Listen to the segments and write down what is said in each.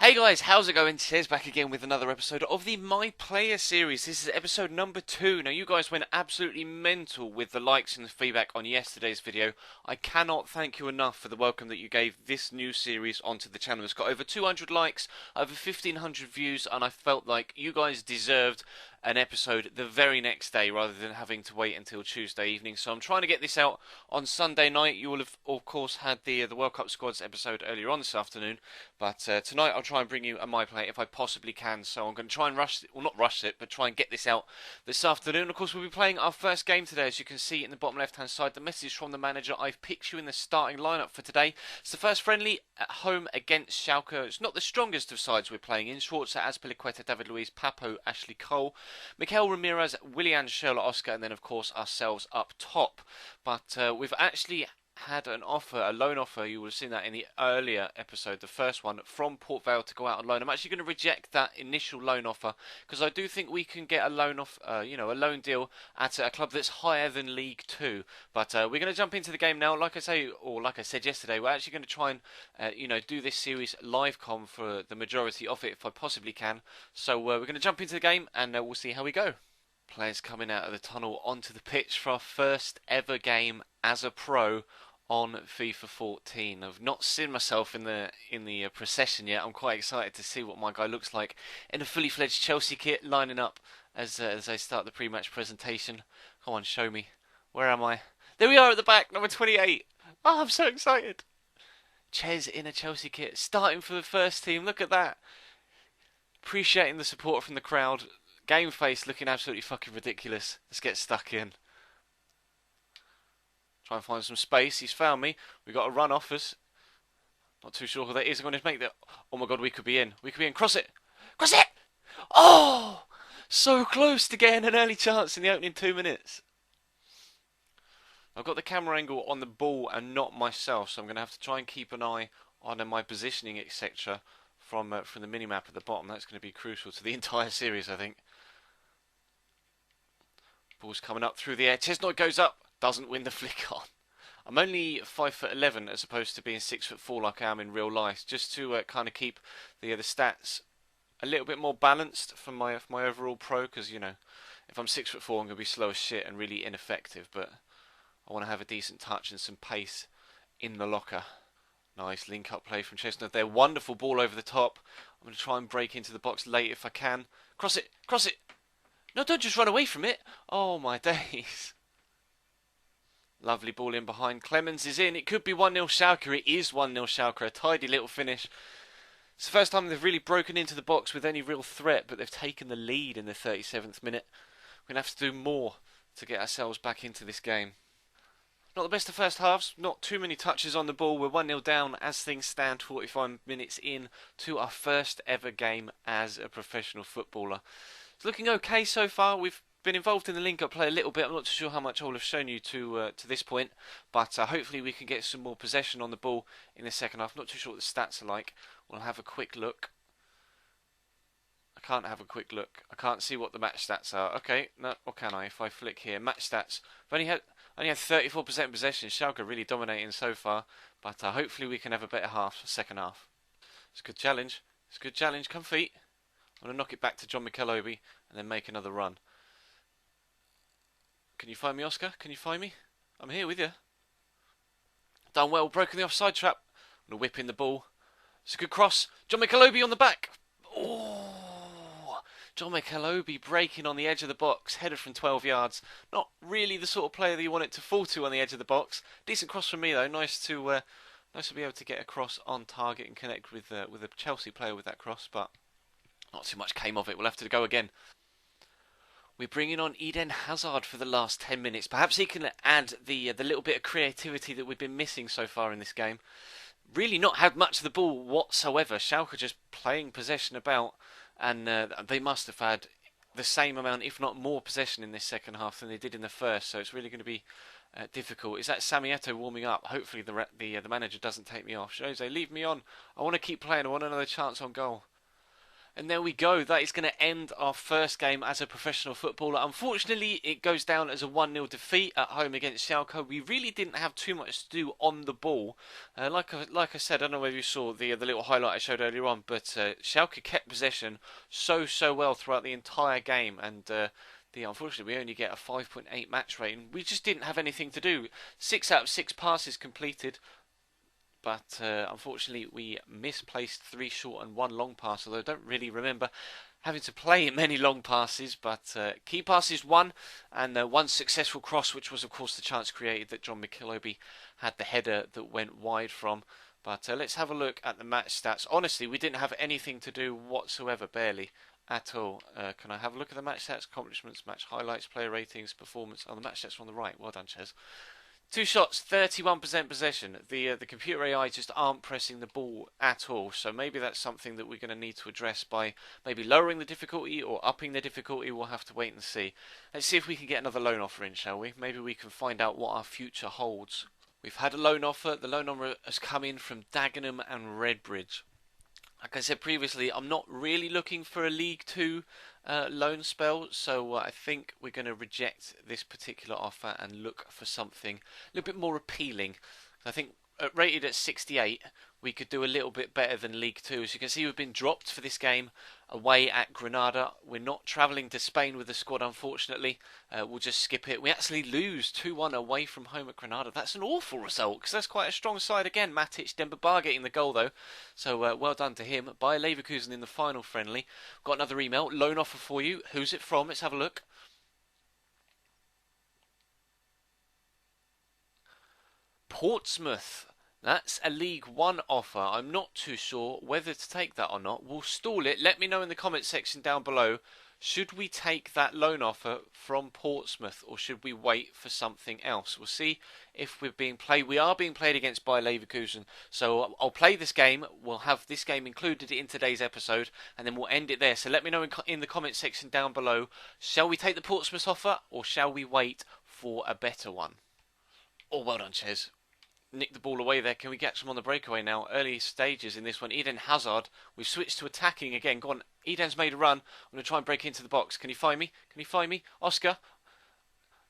Hey guys, how's it going? Tez back again with another episode of the My Player series. This is episode number 2. Now you guys went absolutely mental with the likes and the feedback on yesterday's video. I cannot thank you enough for the welcome that you gave this new series onto the channel. It's got over 200 likes, over 1500 views, and I felt like you guys deserved an episode the very next day rather than having to wait until Tuesday evening. So I'm trying to get this out on Sunday night. You will have of course had the World Cup squads episode earlier on this afternoon, but tonight I'll try and bring you a My Play if I possibly can. So I'm going to try and rush it, well not rush it, but try and get this out this afternoon. Of course we'll be playing our first game today, as you can see in the bottom left hand side. The message from the manager: I've picked you in the starting lineup for today. It's the first friendly at home against Schalke. It's not the strongest of sides we're playing in. Schwarzer, Azpilicueta, David Luiz, Papo, Ashley Cole, Mikel Ramirez, Willian, Sherlock Oscar, and then of course ourselves up top. But we've actually had an offer, a loan offer. You would have seen that in the earlier episode, the first one, from Port Vale to go out on loan. I'm actually going to reject that initial loan offer because I do think we can get a loan off, a loan deal at a club that's higher than League Two. But we're going to jump into the game now. Like I said yesterday, we're actually going to try and do this series live com for the majority of it if I possibly can. So we're going to jump into the game and we'll see how we go. Players coming out of the tunnel onto the pitch for our first ever game as a pro on FIFA 14. I've not seen myself in the procession yet. I'm quite excited to see what my guy looks like in a fully fledged Chelsea kit, lining up as I start the pre-match presentation. Come on, show me. Where am I? There we are at the back, number 28. Oh, I'm so excited. Chez in a Chelsea kit, starting for the first team. Look at that. Appreciating the support from the crowd. Game face looking absolutely fucking ridiculous. Let's get stuck in. Try and find some space. He's found me. We got a run off us. Not too sure who that is. I'm going to make that. Oh my god, we could be in. We could be in. Cross it. Cross it! Oh! So close to getting an early chance in the opening 2 minutes. I've got the camera angle on the ball and not myself, so I'm going to have to try and keep an eye on my positioning, etc. from the mini-map at the bottom. That's going to be crucial to the entire series, I think. Ball's coming up through the air. Chesnut goes up. Doesn't win the flick on. I'm only 5'11" as opposed to being 6'4" like I am in real life, just to kind of keep the stats a little bit more balanced for my overall pro. Because if I'm 6'4", I'm going to be slow as shit and really ineffective. But I want to have a decent touch and some pace in the locker. Nice link-up play from Chestnut there. Wonderful ball over the top. I'm going to try and break into the box late if I can. Cross it! Cross it! No, don't just run away from it. Oh, my days. Lovely ball in behind. Clemens is in. It could be 1-0 Schalke. It is 1-0 Schalke. A tidy little finish. It's the first time they've really broken into the box with any real threat, but they've taken the lead in the 37th minute. We're going to have to do more to get ourselves back into this game. Not the best of first halves. Not too many touches on the ball. We're 1-0 down as things stand, 45 minutes in to our first ever game as a professional footballer. It's looking okay so far. We've been involved in the link-up play a little bit. I'm not too sure how much I will have shown you to this point, but hopefully we can get some more possession on the ball in the second half. Not too sure what the stats are like. We'll have a quick look. I can't have a quick look. I can't see what the match stats are. Okay, no, or can I? If I flick here, match stats. I've only had 34% possession. Schalke really dominating so far, but hopefully we can have a better second half. It's a good challenge. It's a good challenge. Come feet. I'm going to knock it back to John Michelobi and then make another run. Can you find me, Oscar? Can you find me? I'm here with you. Done well. Broken the offside trap. I'm going to whip in the ball. It's a good cross. John Michelobi on the back. Oh, John Michelobi breaking on the edge of the box. Headed from 12 yards. Not really the sort of player that you want it to fall to on the edge of the box. Decent cross from me, though. Nice to be able to get a cross on target and connect with a Chelsea player with that cross, but not too much came of it. We'll have to go again. We're bringing on Eden Hazard for the last 10 minutes. Perhaps he can add the little bit of creativity that we've been missing so far in this game. Really not had much of the ball whatsoever. Schalke just playing possession about, and they must have had the same amount, if not more, possession in this second half than they did in the first. So it's really going to be difficult. Is that Samieto warming up? Hopefully the manager doesn't take me off. Jose, leave me on. I want to keep playing. I want another chance on goal. And there we go. That is going to end our first game as a professional footballer. Unfortunately, it goes down as a 1-0 defeat at home against Schalke. We really didn't have too much to do on the ball. Like I said, I don't know whether you saw the little highlight I showed earlier on, but Schalke kept possession so well throughout the entire game, and unfortunately, we only get a 5.8 match rating. We just didn't have anything to do. 6 out of 6 passes completed. But unfortunately, we misplaced 3 short and 1 long pass. Although I don't really remember having to play many long passes. But key passes 1, and 1 successful cross, which was of course the chance created that John McKillopy had the header that went wide from. But let's have a look at the match stats. Honestly, we didn't have anything to do whatsoever, barely at all. Can I have a look at the match stats, accomplishments, match highlights, player ratings, performance? Oh, the match stats are on the right. Well done, Ches. 2 shots, 31% possession. The computer AI just aren't pressing the ball at all. So maybe that's something that we're going to need to address by maybe lowering the difficulty or upping the difficulty. We'll have to wait and see. Let's see if we can get another loan offer in, shall we? Maybe we can find out what our future holds. We've had a loan offer. The loan offer has come in from Dagenham and Redbridge. Like I said previously, I'm not really looking for a League 2 loan spell, so I think we're going to reject this particular offer and look for something a little bit more appealing. I think rated at 68, we could do a little bit better than League 2. As you can see, we've been dropped for this game away at Granada. We're not travelling to Spain with the squad, unfortunately. We'll just skip it. We actually lose 2-1 away from home at Granada. That's an awful result, because that's quite a strong side again. Matic, Demba Ba getting the goal, though. So well done to him. Bayer Leverkusen in the final friendly. Got another email. Loan offer for you. Who's it from? Let's have a look. Portsmouth. That's a League 1 offer. I'm not too sure whether to take that or not. We'll stall it. Let me know in the comment section down below. Should we take that loan offer from Portsmouth, or should we wait for something else? We'll see if we're being played. We are being played against Bayer Leverkusen. So I'll play this game. We'll have this game included in today's episode, and then we'll end it there. So let me know in the comment section down below. Shall we take the Portsmouth offer, or shall we wait for a better one? Oh, well done, Ches. Nick the ball away there. Can we get some on the breakaway now? Early stages in this one. Eden Hazard. We've switched to attacking again. Go on. Eden's made a run. I'm going to try and break into the box. Can you find me? Can you find me? Oscar.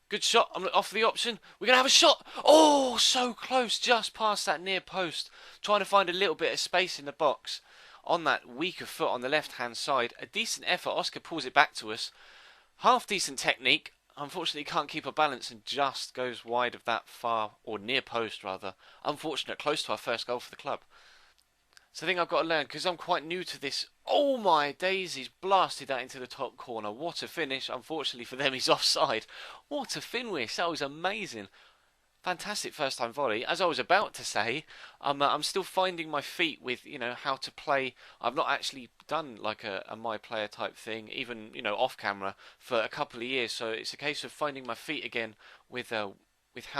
Good shot. I'm off the option. We're going to have a shot. Oh, so close. Just past that near post. Trying to find a little bit of space in the box. On that weaker foot on the left-hand side. A decent effort. Oscar pulls it back to us. Half decent technique. Unfortunately, can't keep a balance and just goes wide of that far, or near post rather. Unfortunate, close to our first goal for the club. So I think I've got to learn, because I'm quite new to this. Oh my daisies, blasted that into the top corner. What a finish. Unfortunately for them, he's offside. What a finish. That was amazing. Fantastic first time volley. As I was about to say, I'm still finding my feet with, how to play. I've not actually done like a my player type thing, even, off camera for a couple of years. So it's a case of finding my feet again with how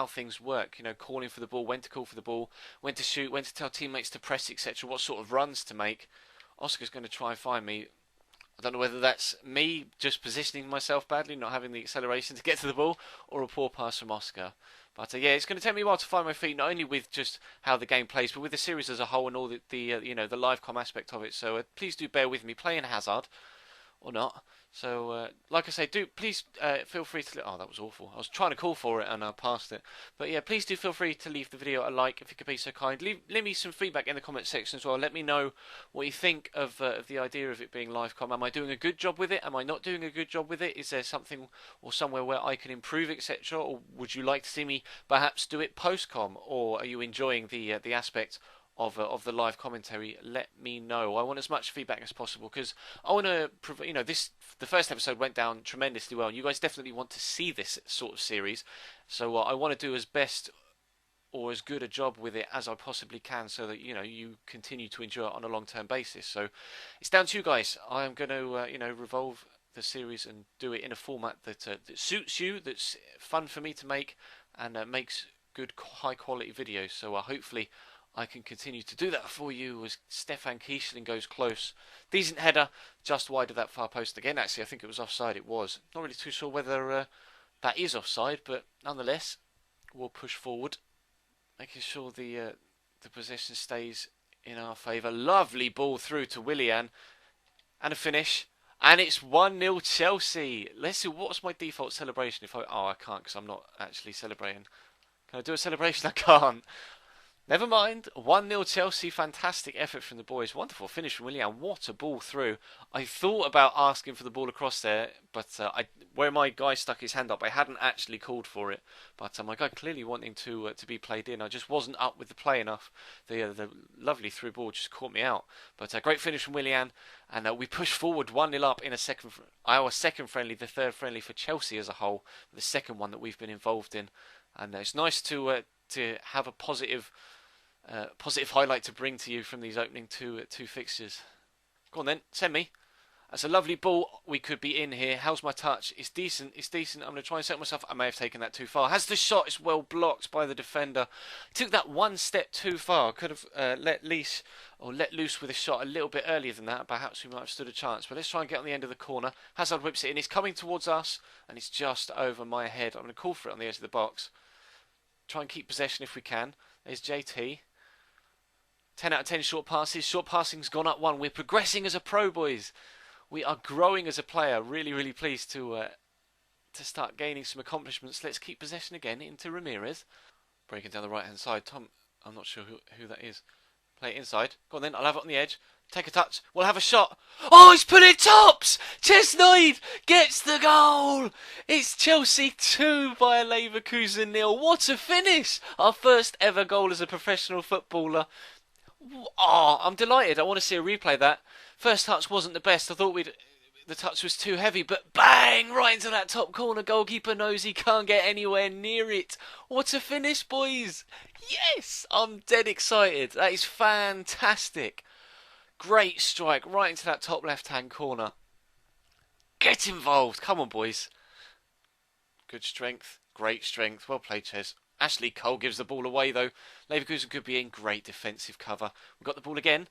things work. Calling for the ball, when to call for the ball, when to shoot, when to tell teammates to press, etc. What sort of runs to make. Oscar's going to try and find me. I don't know whether that's me just positioning myself badly, not having the acceleration to get to the ball, or a poor pass from Oscar. But yeah, it's going to take me a while to find my feet, not only with just how the game plays, but with the series as a whole and all the live com aspect of it. So please do bear with me playing Hazard or not. So, like I say, please feel free to... Oh, that was awful. I was trying to call for it and I passed it. But yeah, please do feel free to leave the video a like if you could be so kind. Leave me some feedback in the comment section as well. Let me know what you think of the idea of it being live com. Am I doing a good job with it? Am I not doing a good job with it? Is there something or somewhere where I can improve, etc.? Or would you like to see me perhaps do it post com? Or are you enjoying the aspect of the live commentary? Let me know. I want as much feedback as possible, because I want to, the first episode went down tremendously well, and you guys definitely want to see this sort of series. So I want to do as best or as good a job with it as I possibly can, so that you continue to enjoy it on a long-term basis. So it's down to you guys. I am going to revolve the series and do it in a format that suits you, that's fun for me to make, and makes good high quality videos. So hopefully I can continue to do that for you as Stefan Kiesling goes close. Decent header, just wide of that far post again. Actually, I think it was offside. It was. Not really too sure whether that is offside, but nonetheless, we'll push forward, making sure the possession stays in our favour. Lovely ball through to Willian. And a finish. And it's 1-0 Chelsea. Let's see, what's my default celebration if I... Oh, I can't because I'm not actually celebrating. Can I do a celebration? I can't. Never mind. 1-0 Chelsea. Fantastic effort from the boys. Wonderful finish from Willian. What a ball through. I thought about asking for the ball across there, but where my guy stuck his hand up, I hadn't actually called for it. But my guy clearly wanting to be played in. I just wasn't up with the play enough. The lovely through ball just caught me out. But a great finish from Willian. And we pushed forward 1-0 up in our second friendly, the third friendly for Chelsea as a whole. The second one that we've been involved in. And it's nice to have a positive highlight to bring to you from these opening two fixtures. Go on then, send me. That's a lovely ball. We could be in here. How's my touch? It's decent. It's decent. I'm going to try and set myself. I may have taken that too far. Has the shot? It's well blocked by the defender. Took that one step too far. Could have let loose with a shot a little bit earlier than that. Perhaps we might have stood a chance. But let's try and get on the end of the corner. Hazard whips it in. It's coming towards us, and it's just over my head. I'm going to call for it on the edge of the box. Try and keep possession if we can. There's JT. 10 out of 10 short passes. Short passing's gone up one. We're progressing as a pro, boys. We are growing as a player. Really, really pleased to start gaining some accomplishments. Let's keep possession again into Ramirez. Breaking down the right-hand side. Tom, I'm not sure who that is. Play it inside. Go on then. I'll have it on the edge. Take a touch. We'll have a shot. Oh, he's put it tops! Chesnoid gets the goal! It's Chelsea 2 by Leverkusen 0. What a finish! Our first ever goal as a professional footballer. Oh, I'm delighted. I want to see a replay of that. First touch wasn't the best. I thought the touch was too heavy, but bang! Right into that top corner. Goalkeeper knows he can't get anywhere near it. What a finish, boys! Yes! I'm dead excited. That is fantastic. Great strike right into that top left-hand corner. Get involved. Come on, boys. Good strength. Great strength. Well played, Ches. Ashley Cole gives the ball away, though. Leverkusen could be in great defensive cover. We've got the ball again.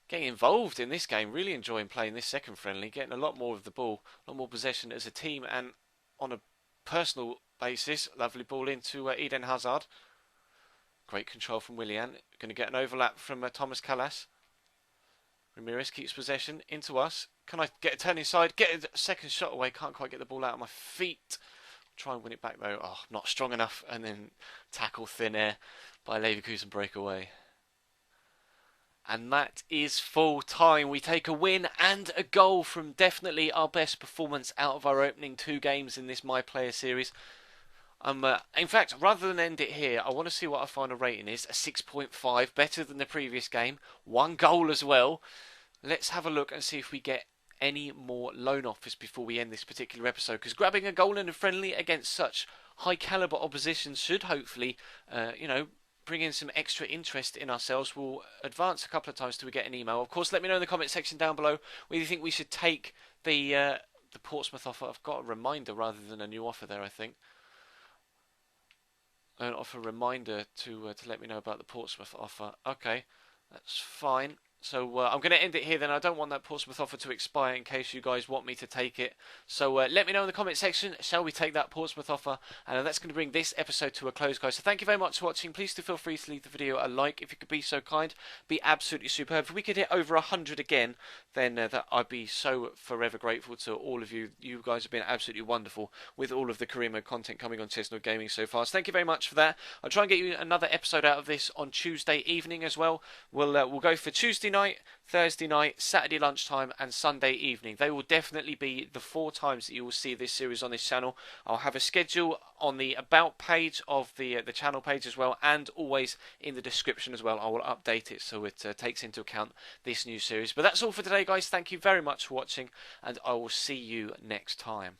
Getting involved in this game. Really enjoying playing this second friendly. Getting a lot more of the ball. A lot more possession as a team and on a personal basis. Lovely ball into Eden Hazard. Great control from Willian. Going to get an overlap from Thomas Callas. Ramirez keeps possession into us. Can I get a turn inside? Get a second shot away. Can't quite get the ball out of my feet. Try and win it back though. Oh, not strong enough. And then tackle thin air by Leverkusen breakaway. And that is full time. We take a win and a goal from definitely our best performance out of our opening 2 games in this My Player series. In fact, rather than end it here, I want to see what our final rating is. A 6.5, better than the previous game. 1 goal as well. Let's have a look and see if we get any more loan offers before we end this particular episode. Because grabbing a goal in a friendly against such high caliber opposition should hopefully, bring in some extra interest in ourselves. We'll advance a couple of times till we get an email. Of course, let me know in the comment section down below whether you think we should take the Portsmouth offer. I've got a reminder rather than a new offer there, I think. An offer reminder to let me know about the Portsmouth offer. Okay, that's fine. So I'm going to end it here then. I don't want that Portsmouth offer to expire in case you guys want me to take it. So let me know in the comment section, shall we take that Portsmouth offer? And that's going to bring this episode to a close, guys. So thank you very much for watching. Please do feel free to leave the video a like if you could be so kind. Be absolutely superb. If we could hit over 100 again, then that I'd be so forever grateful to all of you. You guys have been absolutely wonderful with all of the career mode content coming on Chesnut Gaming so far. So thank you very much for that. I'll try and get you another episode out of this on Tuesday evening as well. We'll go for Tuesday night, Thursday night, Saturday lunchtime and Sunday evening. They will definitely be the 4 times that you will see this series on this channel. I'll have a schedule on the about page of the channel page as well, and always in the description as well. I will update it so it takes into account this new series. But that's all for today, guys. Thank you very much for watching, and I will see you next time.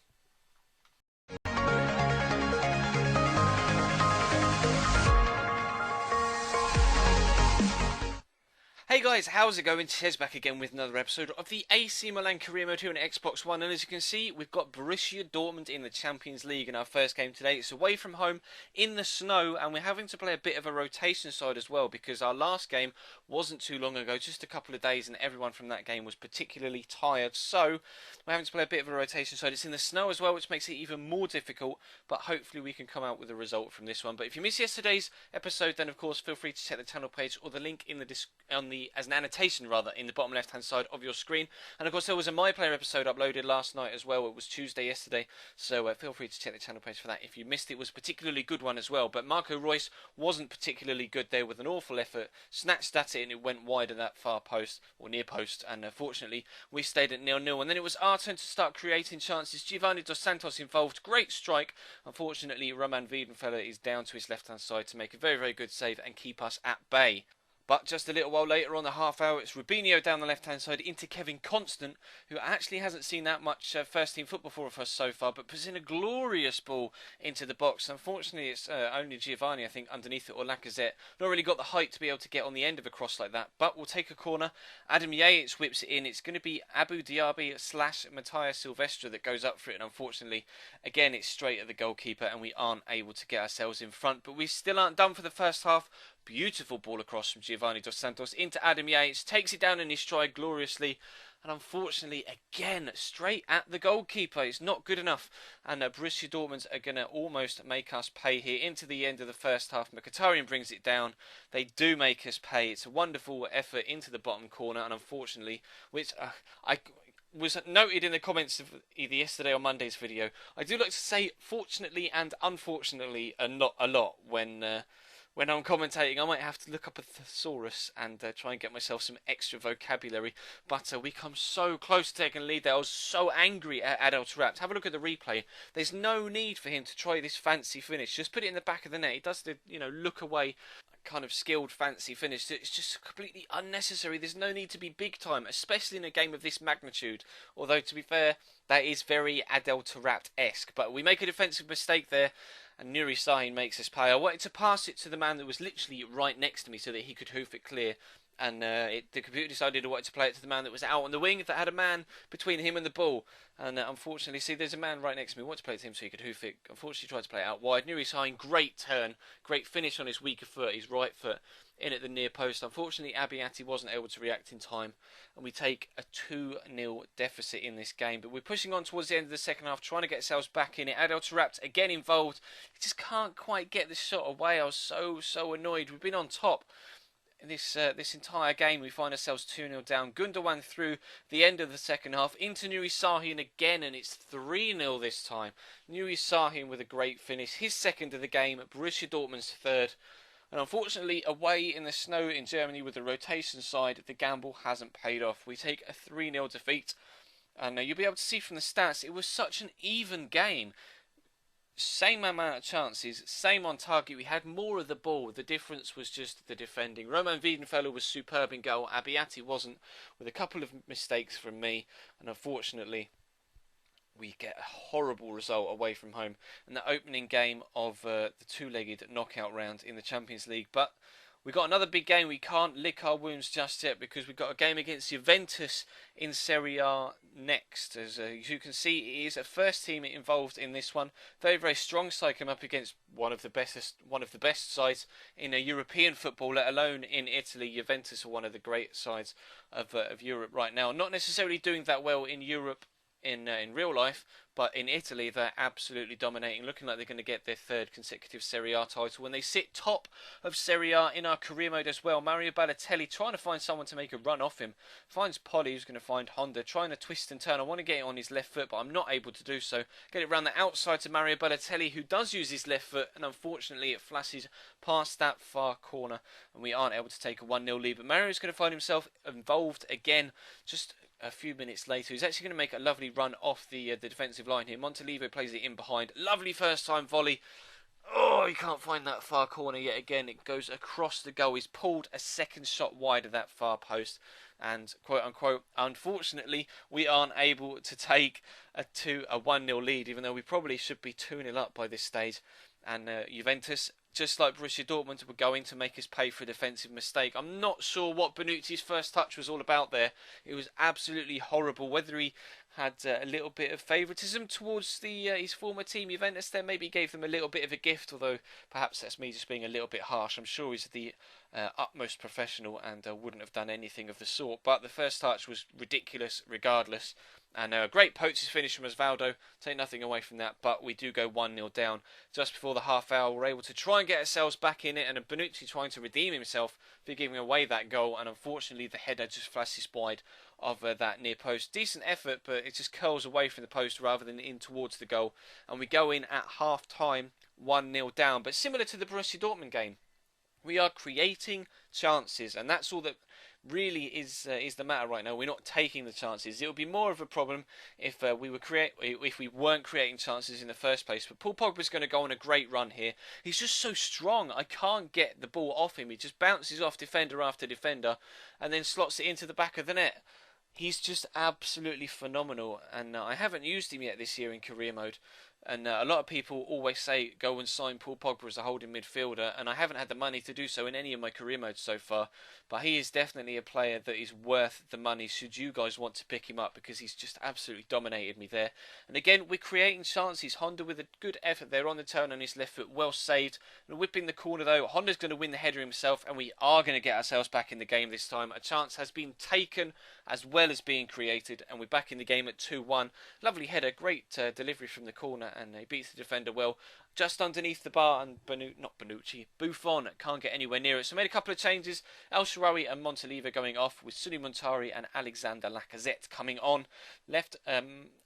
Hey guys, how's it going? Ches back again with another episode of the AC Milan Career Mode here on Xbox One, and as you can see, we've got Borussia Dortmund in the Champions League in our first game today. It's away from home in the snow, and we're having to play a bit of a rotation side as well, because our last game wasn't too long ago, just a couple of days, and everyone from that game was particularly tired, so we're having to play a bit of a rotation side. It's in the snow as well, which makes it even more difficult, but hopefully we can come out with a result from this one. But if you missed yesterday's episode, then of course feel free to check the channel page or the link in the as an annotation rather in the bottom left hand side of your screen. And of course there was a My Player episode uploaded last night as well. It was Tuesday yesterday, so feel free to check the channel page for that if you missed it. It was a particularly good one as well, but Marco Reus wasn't particularly good there with an awful effort, snatched at it and it went wide of that far post or near post, and fortunately we stayed at 0-0. And then it was our turn to start creating chances. Giovanni Dos Santos involved, great strike. Unfortunately Roman Wiedenfeller is down to his left hand side to make a very, very good save and keep us at bay. But just a little while later on the half hour, it's Rubinho down the left-hand side into Kevin Constant, who actually hasn't seen that much first-team football for us so far, but puts in a glorious ball into the box. Unfortunately, it's only Giovanni, I think, underneath it, or Lacazette. Not really got the height to be able to get on the end of a cross like that, but we'll take a corner. Adam Yates whips it in. It's going to be Abu Diaby / Matthias Silvestre that goes up for it, and unfortunately, again, it's straight at the goalkeeper, and we aren't able to get ourselves in front. But we still aren't done for the first half. Beautiful ball across from Giovanni Dos Santos into Adam Yates, takes it down in his stride gloriously, and unfortunately again straight at the goalkeeper. It's not good enough, and Borussia Dortmund are going to almost make us pay here into the end of the first half. Mkhitaryan brings it down. They do make us pay. It's a wonderful effort into the bottom corner, and unfortunately, which I was noted in the comments of either yesterday or Monday's video, I do like to say fortunately and unfortunately a lot when I'm commentating. I might have to look up a thesaurus and try and get myself some extra vocabulary. But we come so close to taking a lead there. I was so angry at Adel Taarabt. Have a look at the replay. There's no need for him to try this fancy finish. Just put it in the back of the net. He does the, look away kind of skilled fancy finish. It's just completely unnecessary. There's no need to be big time, especially in a game of this magnitude. Although, to be fair, that is very Adel Taarabt-esque. But we make a defensive mistake there, and Nuri Sahin makes us pay. I wanted to pass it to the man that was literally right next to me so that he could hoof it clear. And the computer decided I wanted to play it to the man that was out on the wing that had a man between him and the ball. And unfortunately, see, there's a man right next to me. I wanted to play it to him so he could hoof it. Unfortunately, tried to play it out wide. Nuri Sahin, great turn. Great finish on his weaker foot, his right foot, in at the near post. Unfortunately, Abiati wasn't able to react in time, and we take a 2-0 deficit in this game. But we're pushing on towards the end of the second half, trying to get ourselves back in it. Adel Taarabt again involved. He just can't quite get the shot away. I was so annoyed. We've been on top in this entire game. We find ourselves 2-0 down. Gundogan through the end of the second half into Nuri Sahin again, and it's 3-0 this time. Nuri Sahin with a great finish, his second of the game. Borussia Dortmund's third. And unfortunately, away in the snow in Germany with the rotation side, the gamble hasn't paid off. We take a 3-0 defeat. And you'll be able to see from the stats, it was such an even game. Same amount of chances, same on target. We had more of the ball. The difference was just the defending. Roman Wiedenfeller was superb in goal. Abiati wasn't, with a couple of mistakes from me. And unfortunately, we get a horrible result away from home in the opening game of the two-legged knockout round in the Champions League. But we've got another big game. We can't lick our wounds just yet because we've got a game against Juventus in Serie A next. As you can see, it is a first team involved in this one. Very, very strong side come up against one of the best sides in European football, let alone in Italy. Juventus are one of the great sides of Europe right now. Not necessarily doing that well in Europe in real life, but in Italy they're absolutely dominating, looking like they're going to get their third consecutive Serie A title, and they sit top of Serie A in our career mode as well. Mario Balotelli trying to find someone to make a run off him, finds Polly, who's going to find Honda, trying to twist and turn. I want to get it on his left foot, but I'm not able to do so. Get it around the outside to Mario Balotelli, who does use his left foot, and unfortunately it flashes past that far corner, and we aren't able to take a 1-0 lead. But Mario's going to find himself involved again, just a few minutes later. He's actually going to make a lovely run off the defensive line here. Montalivo plays it in behind. Lovely first time volley. Oh, he can't find that far corner yet again. It goes across the goal. He's pulled a second shot wide of that far post. And quote unquote, unfortunately, we aren't able to take a 1-0 lead, even though we probably should be 2-0 up by this stage. And Juventus, just like Borussia Dortmund, were going to make us pay for a defensive mistake. I'm not sure what Bonucci's first touch was all about there. It was absolutely horrible. Whether he had a little bit of favouritism towards his former team, Juventus, there maybe gave them a little bit of a gift, although perhaps that's me just being a little bit harsh. I'm sure he's the utmost professional and wouldn't have done anything of the sort. But the first touch was ridiculous regardless. And a great poacher's finish from Osvaldo. Take nothing away from that, but we do go 1-0 down just before the half hour. We're able to try and get ourselves back in it, and Bonucci trying to redeem himself for giving away that goal. And unfortunately, the header just flashes wide of that near post. Decent effort, but it just curls away from the post rather than in towards the goal. And we go in at half time 1-0 down. But similar to the Borussia Dortmund game, we are creating chances, and that's all that really is the matter right now. We're not taking the chances. It would be more of a problem if we weren't creating chances in the first place. But Paul Pogba's going to go on a great run here. He's just so strong. I can't get the ball off him. He just bounces off defender after defender, and then slots it into the back of the net. He's just absolutely phenomenal, and I haven't used him yet this year in career mode. And a lot of people always say go and sign Paul Pogba as a holding midfielder, and I haven't had the money to do so in any of my career modes so far. But he is definitely a player that is worth the money should you guys want to pick him up, because he's just absolutely dominated me there. And again, we're creating chances. Honda with a good effort there on the turn on his left foot, well saved. And whipping the corner though, Honda's going to win the header himself, and we are going to get ourselves back in the game this time. A chance has been taken as well as being created, and we're back in the game at 2-1. Lovely header, great delivery from the corner, and he beats the defender well. Just underneath the bar, and Buffon can't get anywhere near it. So made a couple of changes. El Shaarawy and Montalivo going off, with Sunny Montari and Alexander Lacazette coming on. Left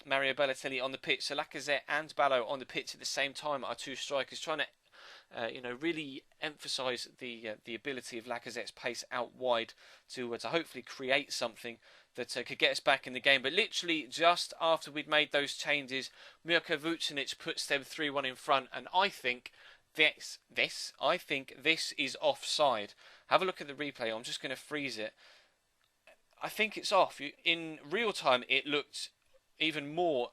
Mario Balotelli on the pitch. So Lacazette and Ballo on the pitch at the same time. Our two strikers trying to really emphasise the ability of Lacazette's pace out wide to hopefully create something that could get us back in the game. But literally just after we'd made those changes, Mirko Vucinic puts them 3-1 in front, and I think this is offside. Have a look at the replay. I'm just going to freeze it. I think it's off. In real time, it looked even more,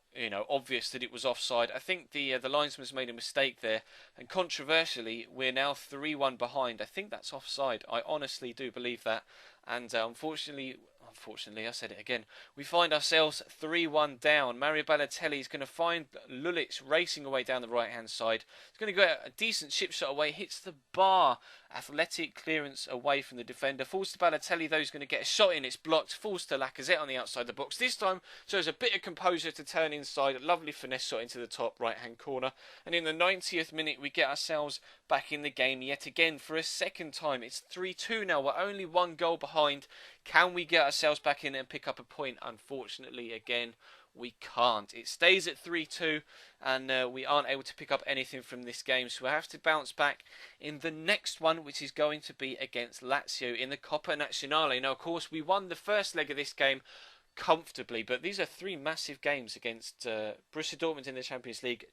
obvious that it was offside. I think the linesman's made a mistake there, and controversially, we're now 3-1 behind. I think that's offside. I honestly do believe that, and unfortunately, I said it again. We find ourselves 3-1 down. Mario Balotelli is going to find Lulic racing away down the right-hand side. He's going to go a decent chip shot away, hits the bar. Athletic clearance away from the defender. Falls to Balotelli, though, he's going to get a shot in. It's blocked. Falls to Lacazette on the outside of the box. This time shows a bit of composure to turn inside. A lovely finesse shot into the top right-hand corner. And in the 90th minute, we get ourselves back in the game yet again for a second time. It's 3-2 now. We're only one goal behind. Can we get ourselves back in and pick up a point? Unfortunately, again, we can't. It stays at 3-2, and we aren't able to pick up anything from this game. So we have to bounce back in the next one, which is going to be against Lazio in the Coppa Nazionale. Now, of course, we won the first leg of this game comfortably, but these are three massive games against Borussia Dortmund in the Champions League.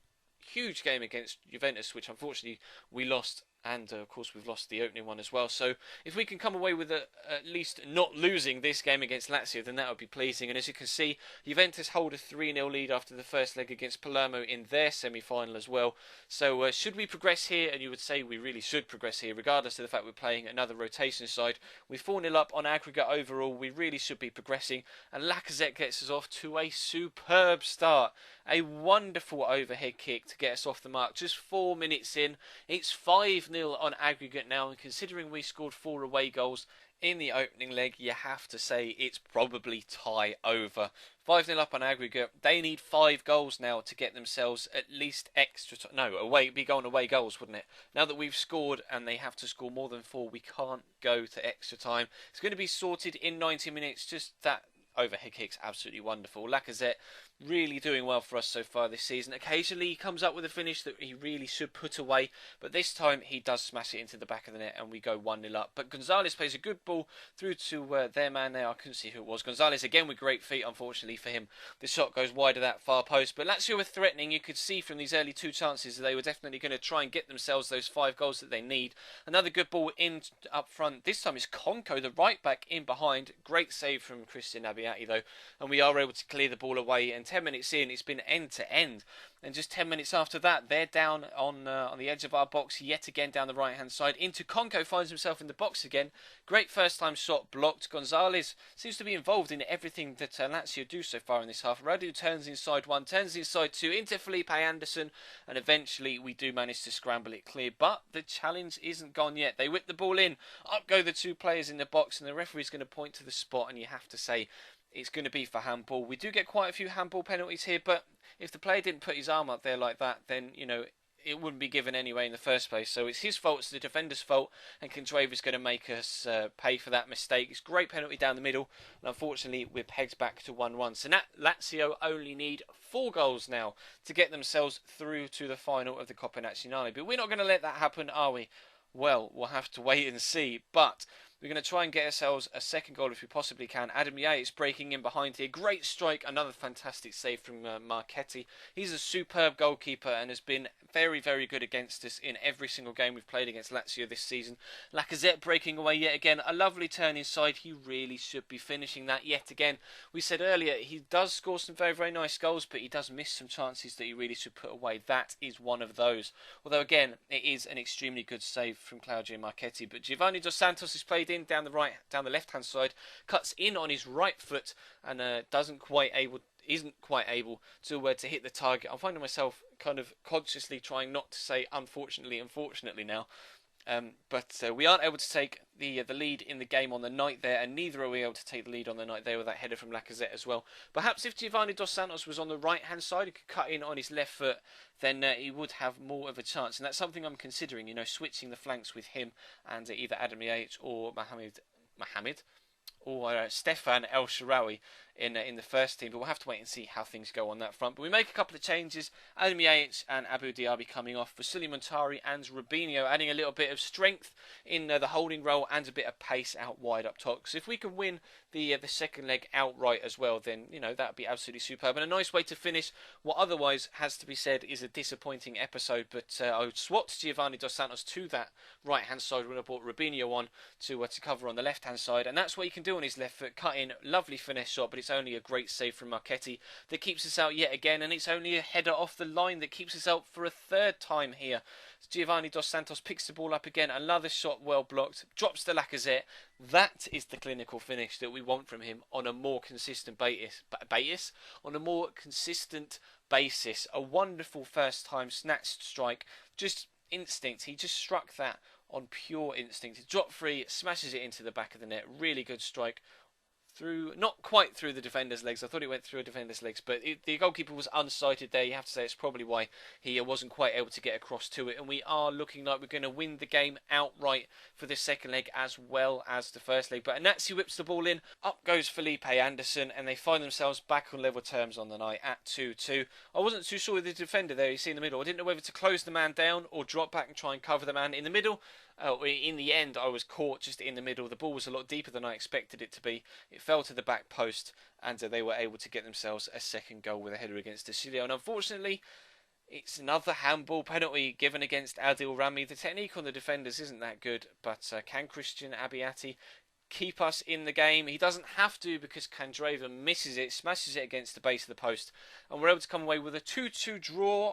Huge game against Juventus, which unfortunately we lost. And of course we've lost the opening one as well. So if we can come away with at least not losing this game against Lazio, then that would be pleasing. And as you can see, Juventus hold a 3-0 lead after the first leg against Palermo in their semi-final as well. So should we progress here? And you would say we really should progress here, regardless of the fact we're playing another rotation side. We're 4-0 up on aggregate overall. We really should be progressing. And Lacazette gets us off to a superb start. A wonderful overhead kick to get us off the mark. Just 4 minutes in. It's 5-0 on aggregate now, and considering we scored 4 away goals in the opening leg, you have to say it's probably tie over. 5-0 up on aggregate. They need 5 goals now to get themselves at least extra time. No, away, be going away goals, wouldn't it? Now that we've scored and they have to score more than 4, we can't go to extra time. It's going to be sorted in 90 minutes. Just that overhead kick's absolutely wonderful. Lacazette really doing well for us so far this season. Occasionally he comes up with a finish that he really should put away, but this time he does smash it into the back of the net and we go 1-0 up. But Gonzalez plays a good ball through to their man there. I couldn't see who it was. Gonzalez again with great feet. Unfortunately for him, the shot goes wide of that far post. But Lazio were threatening. You could see from these early 2 chances that they were definitely going to try and get themselves those 5 goals that they need. Another good ball in up front. This time it's Konko, the right back, in behind. Great save from Christian Abbiati though, and we are able to clear the ball away. And 10 minutes in, it's been end to end. And just 10 minutes after that, they're down on the edge of our box yet again down the right hand side. Into Konko, finds himself in the box again. Great first time shot blocked. Gonzalez seems to be involved in everything that Lazio do so far in this half. Radu turns inside 1, turns inside 2 into Felipe Anderson, and eventually we do manage to scramble it clear. But the challenge isn't gone yet. They whip the ball in. Up go the 2 players in the box, and the referee's going to point to the spot, and you have to say it's going to be for handball. We do get quite a few handball penalties here, but if the player didn't put his arm up there like that, then, you know, it wouldn't be given anyway in the first place. So it's his fault, it's the defender's fault, and Candreva going to make us pay for that mistake. It's a great penalty down the middle, and unfortunately we're pegged back to 1-1. So Lazio only need 4 goals now to get themselves through to the final of the Coppa Nazionale. But we're not going to let that happen, are we? Well, we'll have to wait and see. But we're going to try and get ourselves a second goal if we possibly can. Adam Yates breaking in behind here. Great strike. Another fantastic save from Marchetti. He's a superb goalkeeper and has been very, very good against us in every single game we've played against Lazio this season. Lacazette breaking away yet again. A lovely turn inside. He really should be finishing that yet again. We said earlier he does score some very, very nice goals, but he does miss some chances that he really should put away. That is one of those. Although, again, it is an extremely good save from Claudio Marchetti. But Giovanni Dos Santos has played in down the left hand side, cuts in on his right foot, and isn't quite able to hit the target. I'm finding myself kind of consciously trying not to say unfortunately now. But we aren't able to take the lead in the game on the night there, and neither are we able to take the lead on the night there with that header from Lacazette as well. Perhaps if Giovanni Dos Santos was on the right hand side, he could cut in on his left foot, then he would have more of a chance. And that's something I'm considering, you know, switching the flanks with him and either Adam Yates or Mohamed or Stefan El Shaarawy in the first team, but we'll have to wait and see how things go on that front. But we make a couple of changes. Adam Yates and Abu Diaby coming off for Sully Montari and Rubinho, adding a little bit of strength in the holding role and a bit of pace out wide up top. So if we can win the second leg outright as well, then, you know, that would be absolutely superb and a nice way to finish what otherwise has to be said is a disappointing episode. But I would swapped Giovanni Dos Santos to that right hand side when I brought Rubinho on to cover on the left hand side, and that's what he can do on his left foot. Cut in, lovely finesse shot, but it's only a great save from Marchetti that keeps us out yet again, and it's only a header off the line that keeps us out for a third time here. Giovanni Dos Santos picks the ball up again, another shot well blocked, drops to Lacazette. That is the clinical finish that we want from him on a more consistent basis. A wonderful first time snatched strike, just instinct. He just struck that on pure instinct. He dropped free, smashes it into the back of the net. Really good strike. Not quite through the defender's legs. I thought it went through a defender's legs, but the goalkeeper was unsighted there. You have to say it's probably why he wasn't quite able to get across to it. And we are looking like we're going to win the game outright for the second leg as well as the first leg. But Anazzi whips the ball in. Up goes Felipe Anderson, and they find themselves back on level terms on the night at 2-2. I wasn't too sure with the defender there. You see in the middle. I didn't know whether to close the man down or drop back and try and cover the man in the middle. In the end, I was caught just in the middle. The ball was a lot deeper than I expected it to be. It fell to the back post, and they were able to get themselves a second goal with a header against Desilio. And unfortunately, it's another handball penalty given against Adil Rami. The technique on the defenders isn't that good, but can Christian Abbiati keep us in the game? He doesn't have to, because Candreva misses it, smashes it against the base of the post, and we're able to come away with a 2-2 draw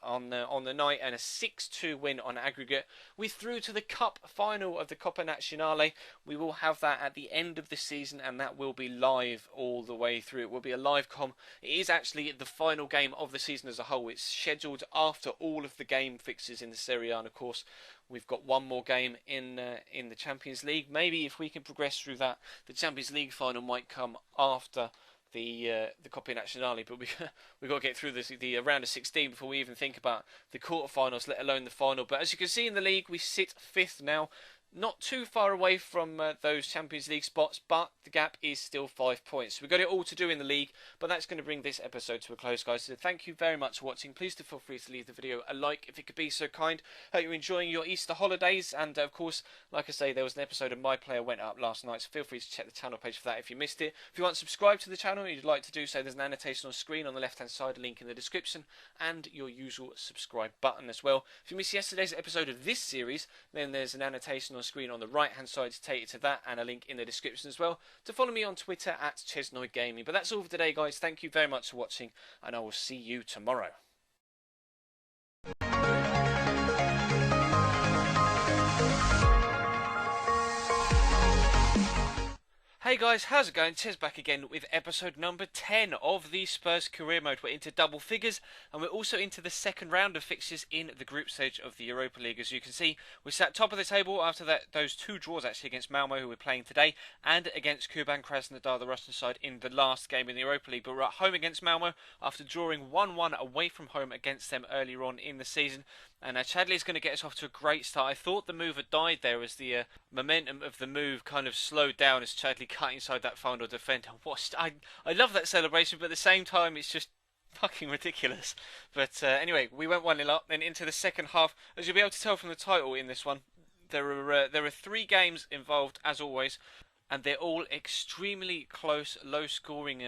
on the night and a 6-2 win on aggregate. We through to the cup final of the Coppa Nazionale. We will have that at the end of the season, and that will be live all the way through. It will be a live com. It is actually the final game of the season as a whole. It's scheduled after all of the game fixes in the Serie A, and of course we've got one more game in the Champions League. Maybe if we can progress through that, the Champions League final might come after the Coppa Nazionale, but we've got to get through the round of 16 before we even think about the quarterfinals, let alone the final. But as you can see in the league, we sit 5th now. Not too far away from those Champions League spots, but the gap is still 5 points. We've got it all to do in the league, but that's going to bring this episode to a close, guys. So thank you very much for watching. Please do feel free to leave the video a like if you could be so kind. Hope you're enjoying your Easter holidays, and of course, like I say, there was an episode of My Player went up last night, so feel free to check the channel page for that if you missed it. If you want to subscribe to the channel and you'd like to do so, there's an annotation on screen on the left hand side, a link in the description, and your usual subscribe button as well. If you missed yesterday's episode of this series, then there's an annotation on screen on the right hand side to take you to that, and a link in the description as well to follow me on Twitter at Chesnoid Gaming. But that's all for today, guys. Thank you very much for watching, and I will see you tomorrow. Hey guys, how's it going? Tiz back again with episode number 10 of the Spurs career mode. We're into double figures and we're also into the second round of fixtures in the group stage of the Europa League. As you can see, we sat top of the table after those two draws actually against Malmo, who we're playing today, and against Kuban Krasnodar, the Russian side, in the last game in the Europa League. But we're at home against Malmo after drawing 1-1 away from home against them earlier on in the season. And Chadley is going to get us off to a great start. I thought the move had died there as the momentum of the move kind of slowed down as Chadley cut inside that final defender. I love that celebration, but at the same time it's just fucking ridiculous. But anyway, we went 1-0 up, then into the second half. As you'll be able to tell from the title in this one, there are 3 games involved as always, and they're all extremely close, low-scoring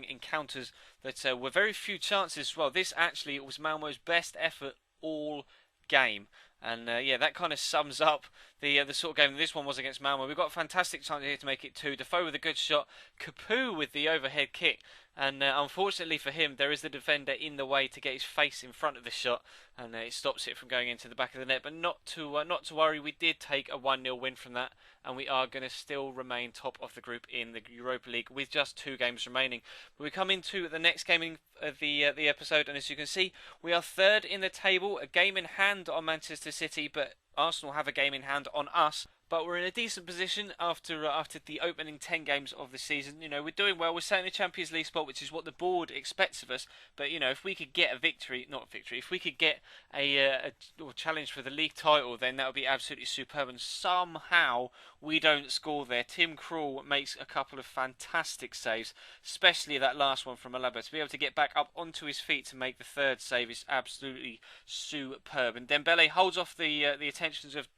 encounters that were very few chances as well. This actually was Malmo's best effort all game. And yeah, that kind of sums up the sort of game this one was against Malmo. We've got a fantastic chance here to make it 2. Defoe with a good shot, Capoue with the overhead kick, and unfortunately for him, there is the defender in the way to get his face in front of the shot, and it stops it from going into the back of the net. But not to worry, we did take a 1-0 win from that, and we are going to still remain top of the group in the Europa League with just 2 games remaining. But we come into the next game of the episode, and as you can see, we are 3rd in the table, a game in hand on Manchester City, but Arsenal have a game in hand on us. But we're in a decent position after the opening 10 games of the season. You know, we're doing well. We're setting the Champions League spot, which is what the board expects of us. But, you know, if we could get if we could get a challenge for the league title, then that would be absolutely superb. And somehow we don't score there. Tim Krul makes a couple of fantastic saves, especially that last one from Alaba. To be able to get back up onto his feet to make the 3rd save is absolutely superb. And Dembele holds off the attentions of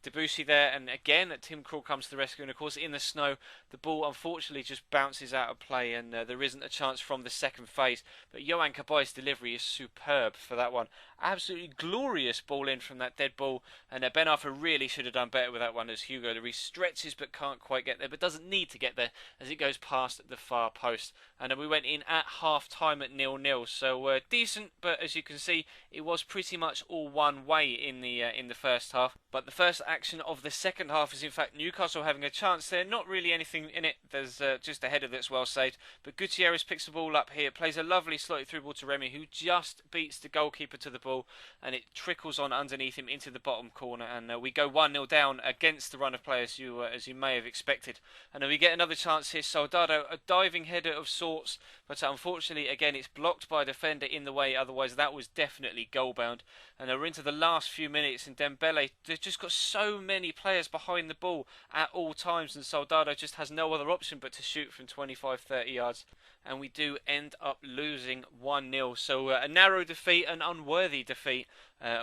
Debussy there, and again Tim Krul comes to the rescue, and of course in the snow the ball unfortunately just bounces out of play, and there isn't a chance from the second phase. But Yohan Kabai's delivery is superb for that one. Absolutely glorious ball in from that dead ball, and Ben Arthur really should have done better with that one as Hugo Lloris stretches but can't quite get there, but doesn't need to get there as it goes past the far post. And we went in at half time at 0-0, so decent, but as you can see it was pretty much all one way in the first half. But the first action of the second half is in fact Newcastle having a chance there. Not really anything in it. There's just a header that's well saved, but Gutierrez picks the ball up here, plays a lovely slotted through ball to Remy, who just beats the goalkeeper to the ball, and it trickles on underneath him into the bottom corner, and we go 1-0 down against the run of play as you may have expected. And then we get another chance here. Soldado, a diving header of sorts, but unfortunately again it's blocked by a defender in the way, otherwise that was definitely goal bound. And we're into the last few minutes, and Dembele, they've just got so many players behind the ball at all times, and Soldado just has no other option but to shoot from 25-30 yards. And we do end up losing 1-0. So a narrow defeat, an unworthy defeat.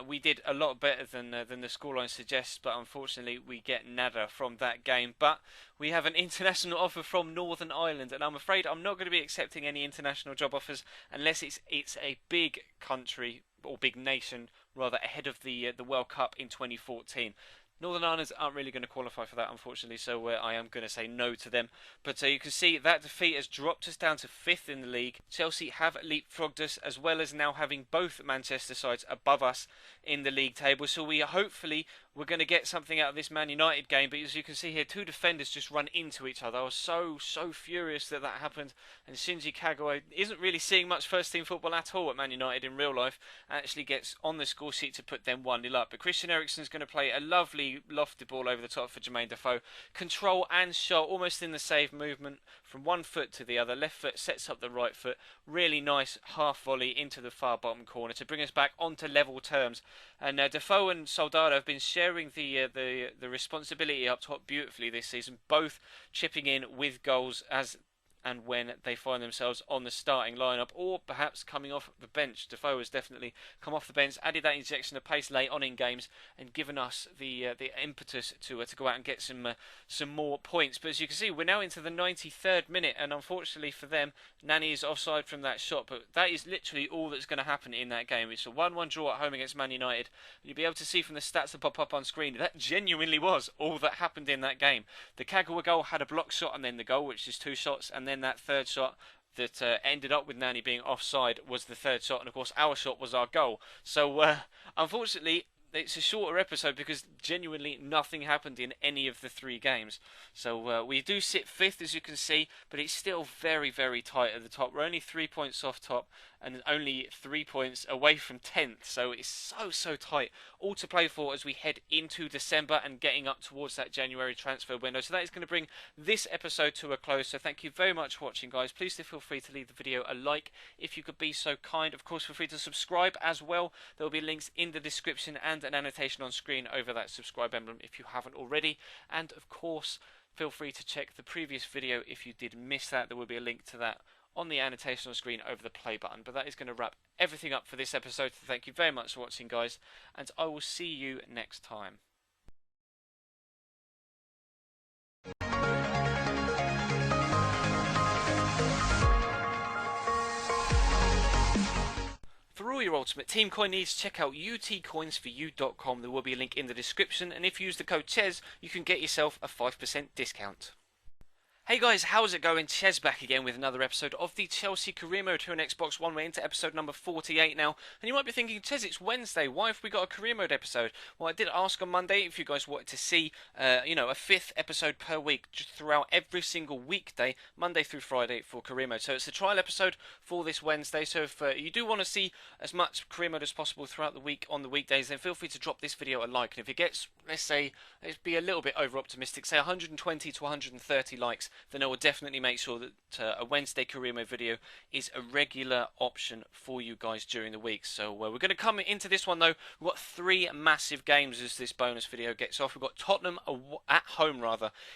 We did a lot better than the scoreline suggests, but unfortunately we get nada from that game. But we have an international offer from Northern Ireland, and I'm afraid I'm not going to be accepting any international job offers unless it's a big country, or big nation rather, ahead of the World Cup in 2014. Northern Ireland aren't really going to qualify for that, unfortunately, so I am going to say no to them. But you can see that defeat has dropped us down to 5th in the league. Chelsea have leapfrogged us, as well as now having both Manchester sides above us in the league table. So we're going to get something out of this Man United game. But as you can see here, 2 defenders just run into each other. I was so furious that happened. And Shinji Kagawa isn't really seeing much first-team football at all at Man United in real life. Actually gets on the score sheet to put them 1-0 up. But Christian Eriksen's going to play a lovely lofted ball over the top for Jermaine Defoe. Control and shot almost in the save movement from one foot to the other. Left foot sets up the right foot. Really nice half volley into the far bottom corner to bring us back onto level terms. And Defoe and Soldado have been sharing the responsibility up top beautifully this season, both chipping in with goals as and when they find themselves on the starting lineup, or perhaps coming off the bench. Defoe has definitely come off the bench, added that injection of pace late on in games, and given us the impetus to go out and get some more points. But as you can see, we're now into the 93rd minute, and unfortunately for them, Nani is offside from that shot. But that is literally all that's going to happen in that game. It's a 1-1 draw at home against Man United. And you'll be able to see from the stats that pop up on screen, that genuinely was all that happened in that game. The Kagawa goal had a block shot and then the goal, which is 2 shots, and then that third shot that ended up with Nani being offside was the third shot, and of course our shot was our goal. So unfortunately it's a shorter episode because genuinely nothing happened in any of the 3 games. So we do sit 5th, as you can see, but it's still very, very tight at the top. We're only 3 points off top and only 3 points away from 10th. So it's so tight. All to play for as we head into December and getting up towards that January transfer window. So that is going to bring this episode to a close. So thank you very much for watching, guys. Please do feel free to leave the video a like if you could be so kind. Of course, feel free to subscribe as well. There will be links in the description and an annotation on screen over that subscribe emblem if you haven't already. And of course, feel free to check the previous video if you did miss that. There will be a link to that on the annotation on screen over the play button. But that is going to wrap everything up for this episode. Thank you very much for watching, guys, and I will see you next time. For all your Ultimate Team Coin needs, check out utcoinsforyou.com. There will be a link in the description, and if you use the code CHES, you can get yourself a 5% discount. Hey guys, how's it going? Ches back again with another episode of the Chelsea Career Mode here on Xbox One. We're into episode number 48 now, and you might be thinking, Ches, it's Wednesday, why have we got a Career Mode episode? Well, I did ask on Monday if you guys wanted to see, a 5th episode per week just throughout every single weekday, Monday through Friday for Career Mode. So it's a trial episode for this Wednesday, so if you do want to see as much Career Mode as possible throughout the week on the weekdays, then feel free to drop this video a like, and if it gets, let's be a little bit over optimistic, say 120 to 130 likes, then I will definitely make sure that a Wednesday Career Mode video is a regular option for you guys during the week. So we're going to come into this one though. We've got 3 massive games as this bonus video gets off. We've got Tottenham at home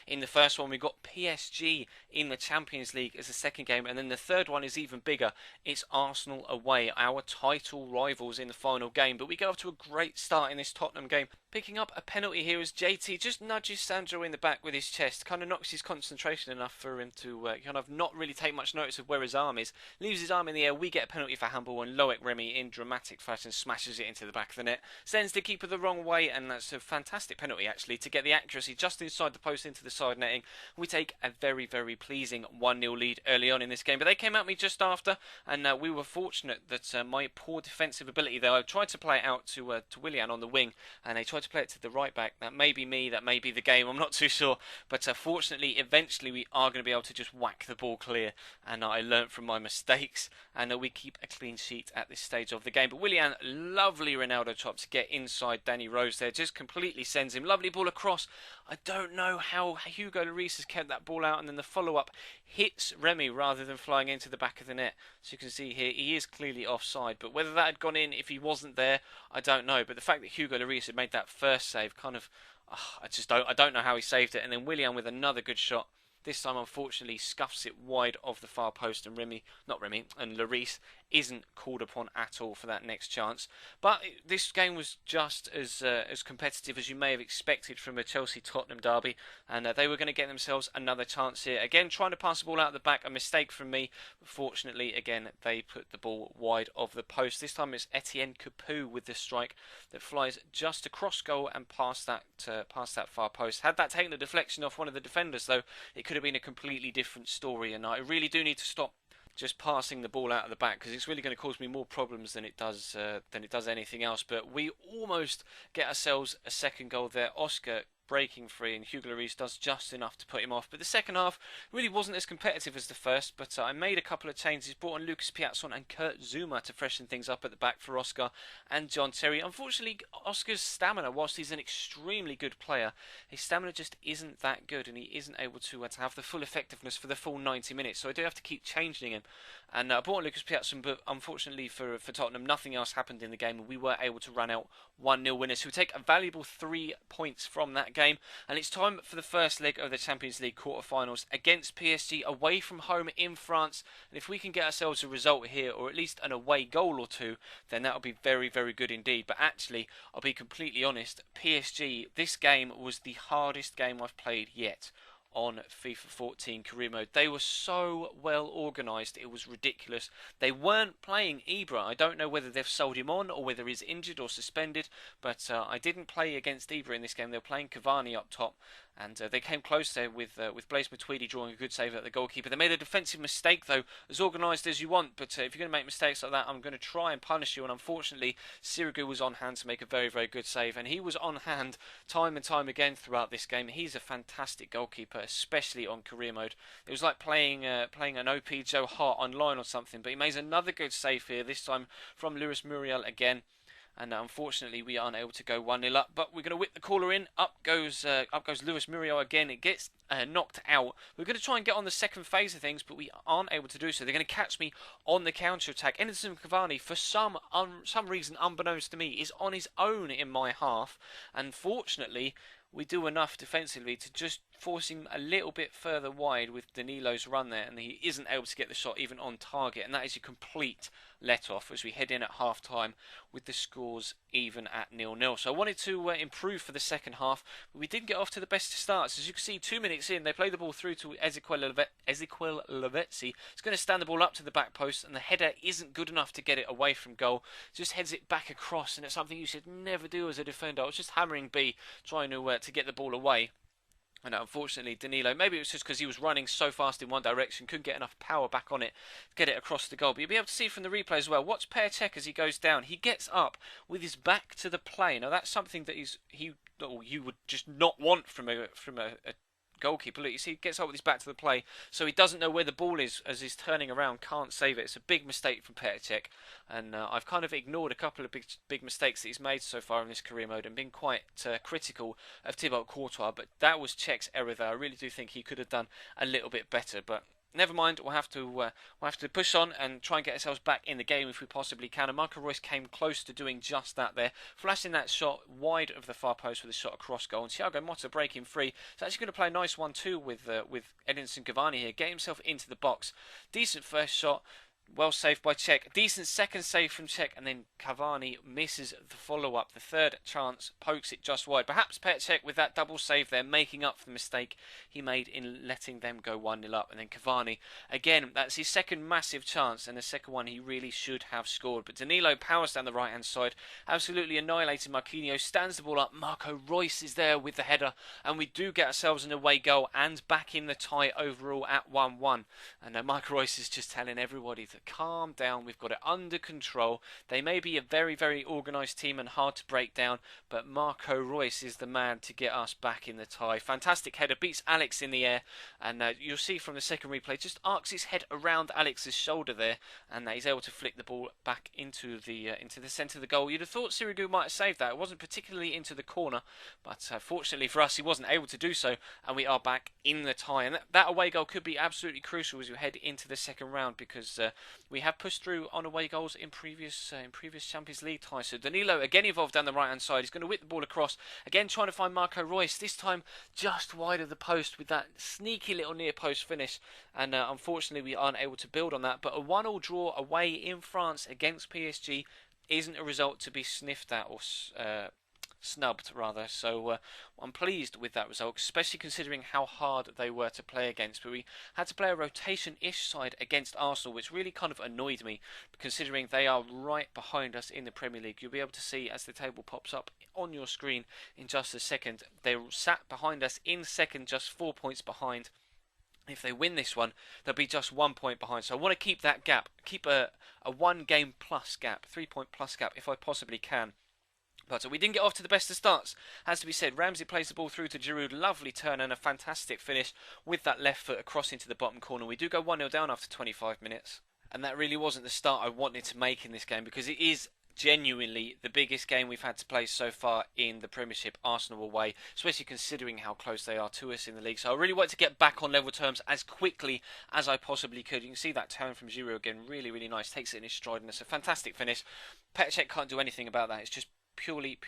in the first one. We've got PSG in the Champions League as the second game, and then the third one is even bigger. It's Arsenal away, our title rivals in the final game. But we get off to a great start in this Tottenham game, picking up a penalty here as JT just nudges Sandro in the back with his chest, kind of knocks his concentration enough for him to kind of not really take much notice of where his arm is, leaves his arm in the air. We get a penalty for handball, and Loic Remy in dramatic fashion smashes it into the back of the net, sends the keeper the wrong way, and that's a fantastic penalty actually to get the accuracy just inside the post into the side netting. We take a very, very pleasing 1-0 lead early on in this game, but they came at me just after, and we were fortunate that my poor defensive ability there, I tried to play it out to Willian on the wing, and they tried to play it to the right back. That may be me, that may be the game, I'm not too sure, but fortunately eventually we are going to be able to just whack the ball clear, and I learnt from my mistakes, and we keep a clean sheet at this stage of the game. But Willian, lovely Ronaldo chop to get inside Danny Rose there, just completely sends him, lovely ball across. I don't know how Hugo Lloris has kept that ball out, and then the follow-up hits Remy rather than flying into the back of the net. So you can see here, he is clearly offside, but whether that had gone in if he wasn't there, I don't know. But the fact that Hugo Lloris had made that first save, kind of, I don't know how he saved it. And then Willian with another good shot. This time, unfortunately, scuffs it wide of the far post, and Lloris isn't called upon at all for that next chance. But this game was just as competitive as you may have expected from a Chelsea-Tottenham derby, and they were going to get themselves another chance here. Again, trying to pass the ball out of the back, a mistake from me. But fortunately, again, they put the ball wide of the post. This time it's Etienne Capoue with the strike that flies just across goal and past that far post. Had that taken a deflection off one of the defenders, though, it could have been a completely different story, and I really do need to stop just passing the ball out of the back, because it's really going to cause me more problems than it does anything else. But we almost get ourselves a second goal there. Oscar breaking free, and Hugo Lloris does just enough to put him off. But the second half really wasn't as competitive as the first, but I made a couple of changes, brought on Lucas Piazon and Kurt Zouma to freshen things up at the back for Oscar and John Terry. Unfortunately, Oscar's stamina, whilst he's an extremely good player, his stamina just isn't that good, and he isn't able to have the full effectiveness for the full 90 minutes, so I do have to keep changing him. And I brought on Lucas Piazon, but unfortunately for Tottenham, nothing else happened in the game, and we were able to run out 1-0 winners, who take a valuable 3 points from that game. And it's time for the first leg of the Champions League quarterfinals against PSG away from home in France. And if we can get ourselves a result here, or at least an away goal or 2, then that will be very, very good indeed. But actually, I'll be completely honest, PSG, this game was the hardest game I've played yet on FIFA 14 Career Mode. They were so well organised, it was ridiculous. They weren't playing Ibra. I don't know whether they've sold him on or whether he's injured or suspended, but I didn't play against Ibra in this game. They were playing Cavani up top, And they came close there with Blaise Matuidi drawing a good save at the goalkeeper. They made a defensive mistake though, as organised as you want. But if you're going to make mistakes like that, I'm going to try and punish you. And unfortunately, Sirigu was on hand to make a very, very good save. And he was on hand time and time again throughout this game. He's a fantastic goalkeeper, especially on career mode. It was like playing an OP Joe Hart online or something. But he makes another good save here, this time from Luis Muriel again. And unfortunately, we aren't able to go 1-0 up. But we're going to whip the corner in. Up goes Luis Muriel again. It gets knocked out. We're going to try and get on the second phase of things, but we aren't able to do so. They're going to catch me on the counter-attack. Edinson Cavani, for some reason unbeknownst to me, is on his own in my half. And fortunately, we do enough defensively to just force him a little bit further wide with Danilo's run there, and he isn't able to get the shot even on target, and that is a complete let-off as we head in at half-time with the scores even at 0-0. So I wanted to improve for the second half, but we didn't get off to the best of starts. As you can see, 2 minutes in, they play the ball through to Ezequiel Lavezzi. He's going to stand the ball up to the back post, and the header isn't good enough to get it away from goal. Just heads it back across, and it's something you should never do as a defender. I was just hammering B, trying to get the ball away. And unfortunately, Danilo, maybe it was just because he was running so fast in one direction, couldn't get enough power back on it to get it across the goal. But you'll be able to see from the replay as well. Watch Per Cech as he goes down. He gets up with his back to the play. Now that's something that you would just not want from a goalkeeper. Look, you see, he gets up with his back to the play, so he doesn't know where the ball is as he's turning around, can't save it. It's a big mistake from Petr Cech, and I've kind of ignored a couple of big mistakes that he's made so far in this career mode and been quite critical of Thibaut Courtois, but that was Cech's error there. I really do think he could have done a little bit better, but never mind, we'll have to push on and try and get ourselves back in the game if we possibly can. And Marco Reus came close to doing just that there, flashing that shot wide of the far post with a shot across goal. And Thiago Motta breaking free. He's actually going to play a nice 1-2 with Edinson Cavani here, get himself into the box. Decent first shot. Well saved by Cech. Decent second save from Cech, and then Cavani misses the follow-up. The third chance pokes it just wide. Perhaps Petr Cech with that double save there, making up for the mistake he made in letting them go 1-0 up. And then Cavani, again, that's his second massive chance, and the second one he really should have scored. But Danilo powers down the right-hand side, absolutely annihilating Marquinhos, stands the ball up. Marco Reus is there with the header, and we do get ourselves an away goal and back in the tie overall at 1-1. And Marco Reus is just telling everybody that calm down, we've got it under control. They may be a very, very organised team and hard to break down, but Marco Reus is the man to get us back in the tie. Fantastic header, beats Alex in the air, and you'll see from the second replay, just arcs his head around Alex's shoulder there, and he's able to flick the ball back into the centre of the goal. You'd have thought Sirigu might have saved that. It wasn't particularly into the corner, but fortunately for us, he wasn't able to do so, and we are back in the tie. And that away goal could be absolutely crucial as we head into the second round, because we have pushed through on away goals in previous Champions League ties. So Danilo again involved down the right hand side. He's going to whip the ball across, again trying to find Marco Reus, this time just wide of the post with that sneaky little near post finish, and unfortunately we aren't able to build on that. But a 1-1 draw away in France against PSG isn't a result to be sniffed at or snubbed rather, so I'm pleased with that result, especially considering how hard they were to play against. But we had to play a rotation-ish side against Arsenal, which really kind of annoyed me, considering they are right behind us in the Premier League. You'll be able to see as the table pops up on your screen in just a second. They sat behind us in second, just 4 points behind. If they win this one, they'll be just 1 point behind. So I want to keep that gap, keep a 1 game plus gap, 3 point plus gap if I possibly can. But we didn't get off to the best of starts, has to be said. Ramsey plays the ball through to Giroud. Lovely turn and a fantastic finish with that left foot across into the bottom corner. We do go 1-0 down after 25 minutes. And that really wasn't the start I wanted to make in this game, because it is genuinely the biggest game we've had to play so far in the Premiership, Arsenal away, especially considering how close they are to us in the league. So I really want to get back on level terms as quickly as I possibly could. You can see that turn from Giroud again, really, really nice. Takes it in his stride, and it's a fantastic finish. Petr Cech can't do anything about that. It's just purely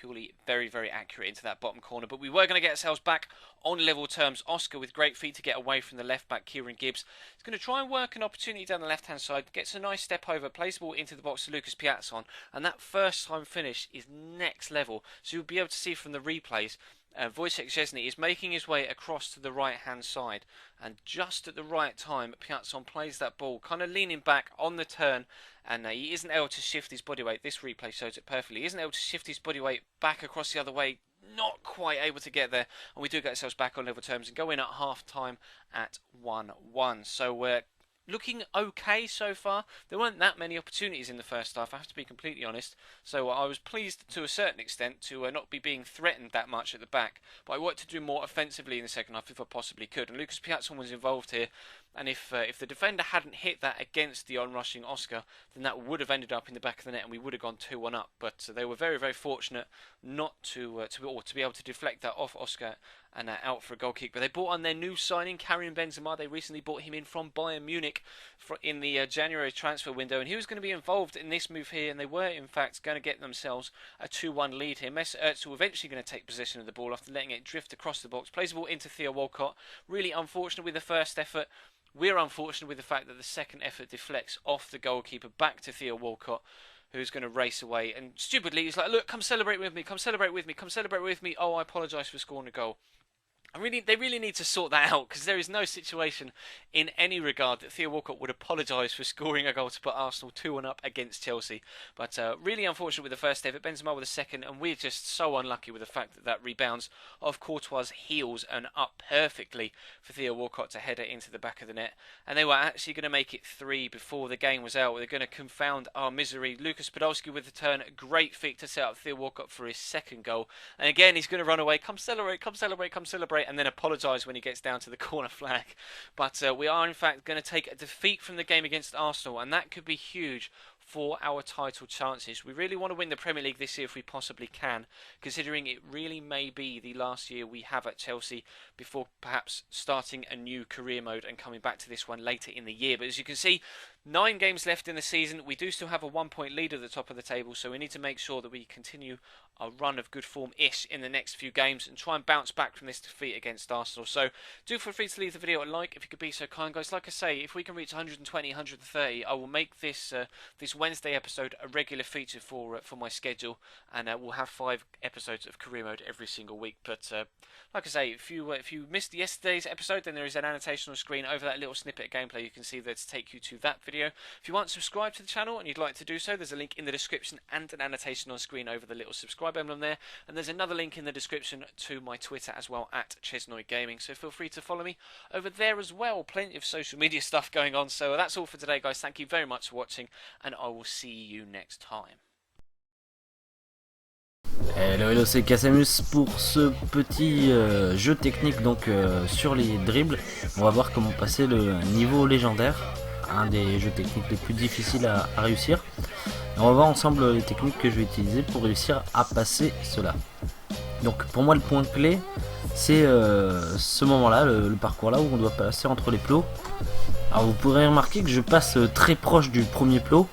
very, very accurate into that bottom corner. But we were going to get ourselves back on level terms. Oscar with great feet to get away from the left back, Kieran Gibbs. He's going to try and work an opportunity down the left hand side, gets a nice step over, plays the ball into the box to Lucas Piazzon, and that first time finish is next level. So you'll be able to see from the replays, Wojciech Szczesny is making his way across to the right hand side, and just at the right time Piazzon plays that ball, kind of leaning back on the turn, and he isn't able to shift his body weight. This replay shows it perfectly. He isn't able to shift his body weight back across the other way not quite able to get there, and we do get ourselves back on level terms and go in at half time at 1-1. So we're looking okay so far. There weren't that many opportunities in the first half, I have to be completely honest, so I was pleased to a certain extent to not be being threatened that much at the back, but I wanted to do more offensively in the second half if I possibly could, and Lucas Piazza was involved here, and if the defender hadn't hit that against the onrushing Oscar, then that would have ended up in the back of the net and we would have gone 2-1 up, but they were very, very fortunate not to be able to deflect that off Oscar and out for a goal kick. But they brought on their new signing, Karim Benzema. They recently brought him in from Bayern Munich in the January transfer window, and he was going to be involved in this move here, and they were in fact going to get themselves a 2-1 lead here. Mesut Ozil eventually going to take possession of the ball after letting it drift across the box, plays the ball into Theo Walcott. Really unfortunate with the first effort. We're unfortunate with the fact that the second effort deflects off the goalkeeper back to Theo Walcott, who's going to race away, and stupidly he's like, look, come celebrate with me, come celebrate with me, come celebrate with me. Oh, I apologise for scoring a goal. They really need to sort that out, because there is no situation in any regard that Theo Walcott would apologise for scoring a goal to put Arsenal 2-1 up against Chelsea. But really unfortunate with the first effort, Benzema with the second, and we're just so unlucky with the fact that that rebounds off Courtois' heels and up perfectly for Theo Walcott to header into the back of the net. And they were actually going to make it 3 before the game was out. They're going to confound our misery. Lucas Podolski with the turn, great feat to set up Theo Walcott for his second goal. And again, he's going to run away, come celebrate, come celebrate, come celebrate, and then apologise when he gets down to the corner flag. But we are in fact going to take a defeat from the game against Arsenal, and that could be huge for our title chances. We really want to win the Premier League this year if we possibly can, considering it really may be the last year we have at Chelsea before perhaps starting a new career mode and coming back to this one later in the year. But as you can see, 9 games left in the season. We do still have a 1-point lead at the top of the table, so we need to make sure that we continue our run of good form-ish in the next few games and try and bounce back from this defeat against Arsenal. So do feel free to leave the video a like if you could be so kind, guys. Like I say, if we can reach 120, 130, I will make this this Wednesday episode a regular feature for my schedule, and we'll have 5 episodes of career mode every single week. But like I say, if you missed yesterday's episode, then there is an annotation on screen over that little snippet of gameplay. You can see there to take you to that video. If you want to subscribe to the channel and you'd like to do so, there's a link in the description and an annotation on screen over the little subscribe emblem there, and there's another link in the description to my Twitter as well, at Chesnoid Gaming, so feel free to follow me over there as well. Plenty of social media stuff going on. So that's all for today, guys. Thank you very much for watching, and I will see you next time. Hello, hello, c'est Casamus pour ce petit jeu technique donc sur les dribbles. On va voir comment passer le niveau légendaire, un des jeux techniques les plus difficiles à réussir. Et on va voir ensemble les techniques que je vais utiliser pour réussir à passer cela. Donc pour moi le point clé c'est ce moment là, le parcours là où on doit passer entre les plots. Alors vous pourrez remarquer que je passe très proche du premier plot.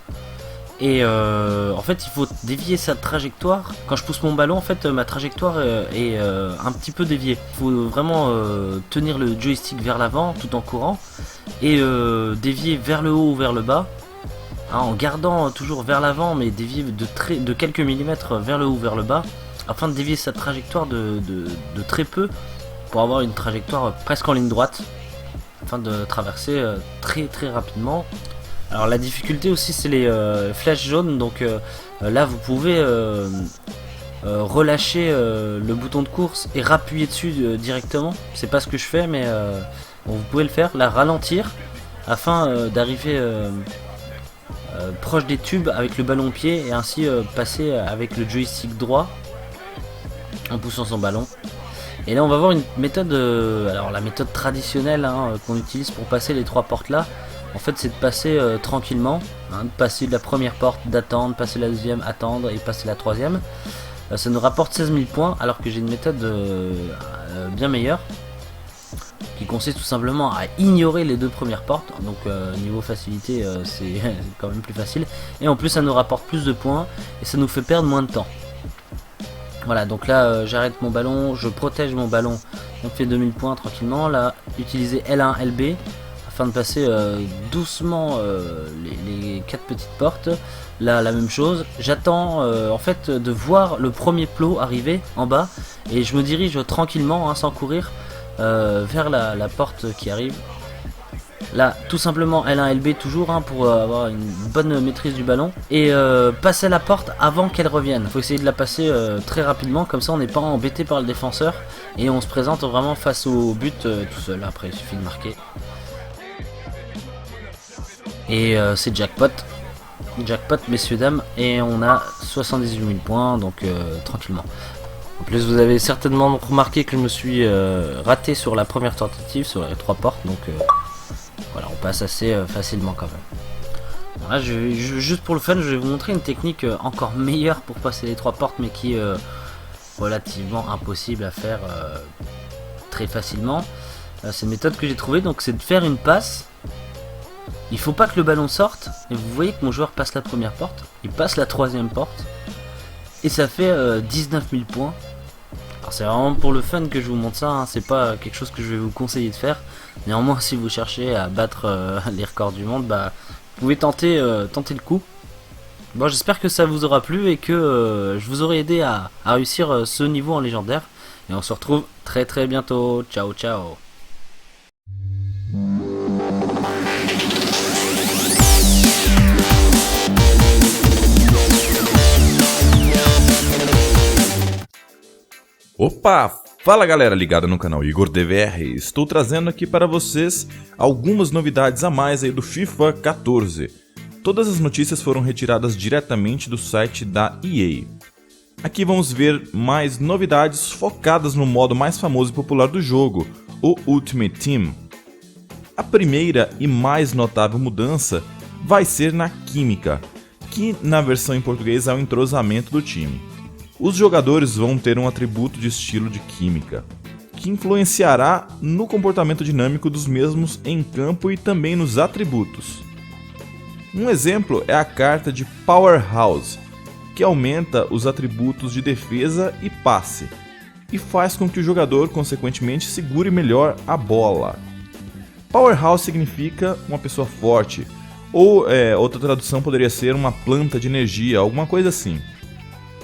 Et en fait il faut dévier sa trajectoire. Quand je pousse mon ballon, en fait ma trajectoire est un petit peu déviée. Il faut vraiment tenir le joystick vers l'avant tout en courant et dévier vers le haut ou vers le bas, hein, en gardant toujours vers l'avant, mais dévier de quelques millimètres vers le haut ou vers le bas, afin de dévier sa trajectoire de très peu pour avoir une trajectoire presque en ligne droite, afin de traverser très rapidement. Alors la difficulté aussi c'est les flèches jaunes, donc là vous pouvez relâcher le bouton de course et rappuyer dessus directement. C'est pas ce que je fais, mais bon, vous pouvez le faire, là ralentir afin d'arriver proche des tubes avec le ballon au pied et ainsi passer avec le joystick droit en poussant son ballon. Et là on va voir une méthode, alors la méthode traditionnelle hein, qu'on utilise pour passer les 3 portes là. En fait c'est de passer tranquillement, hein, de passer de la première porte, d'attendre, passer la deuxième, attendre et passer la troisième. Ça nous rapporte 16 000 points, alors que j'ai une méthode bien meilleure qui consiste tout simplement à ignorer les 2 premières portes. Donc niveau facilité c'est quand même plus facile, et en plus ça nous rapporte plus de points et ça nous fait perdre moins de temps. Voilà, donc là j'arrête mon ballon, je protège mon ballon, on fait 2000 points tranquillement. Là utiliser L1, LB afin de passer doucement les 4 petites portes. Là la même chose, j'attends en fait de voir le premier plot arriver en bas et je me dirige tranquillement hein, sans courir vers la porte qui arrive. Là, tout simplement L1, LB toujours pour avoir une bonne maîtrise du ballon. Et passer la porte avant qu'elle revienne. Faut essayer de la passer très rapidement, comme ça on n'est pas embêté par le défenseur. Et on se présente vraiment face au but tout seul. Après il suffit de marquer. Et c'est jackpot. Jackpot messieurs dames. Et on a 78 000 points, donc tranquillement. En plus vous avez certainement remarqué que je me suis raté sur la première tentative, sur les 3 portes. Donc voilà, on passe assez facilement quand même. Voilà, juste pour le fun, je vais vous montrer une technique encore meilleure pour passer les 3 portes, mais qui est relativement impossible à faire très facilement. C'est une méthode que j'ai trouvée, donc c'est de faire une passe. Il faut pas que le ballon sorte, et vous voyez que mon joueur passe la première porte, il passe la 3ème porte, et ça fait 19 000 points. Alors c'est vraiment pour le fun que je vous montre ça, hein. C'est pas quelque chose que je vais vous conseiller de faire. Néanmoins, si vous cherchez à battre les records du monde, bah, vous pouvez tenter le coup. Bon, j'espère que ça vous aura plu et que je vous aurai aidé à réussir ce niveau en légendaire. Et on se retrouve très très bientôt. Ciao ciao. Opa! Fala galera ligada no canal Igor DVR, estou trazendo aqui para vocês algumas novidades a mais aí do FIFA 14. Todas as notícias foram retiradas diretamente do site da EA. Aqui vamos ver mais novidades focadas no modo mais famoso e popular do jogo, o Ultimate Team. A primeira e mais notável mudança vai ser na química, que na versão em português é o entrosamento do time. Os jogadores vão ter um atributo de estilo de química, que influenciará no comportamento dinâmico dos mesmos em campo e também nos atributos. Um exemplo é a carta de Powerhouse, que aumenta os atributos de defesa e passe, e faz com que o jogador, consequentemente, segure melhor a bola. Powerhouse significa uma pessoa forte, ou outra tradução poderia ser uma planta de energia, alguma coisa assim.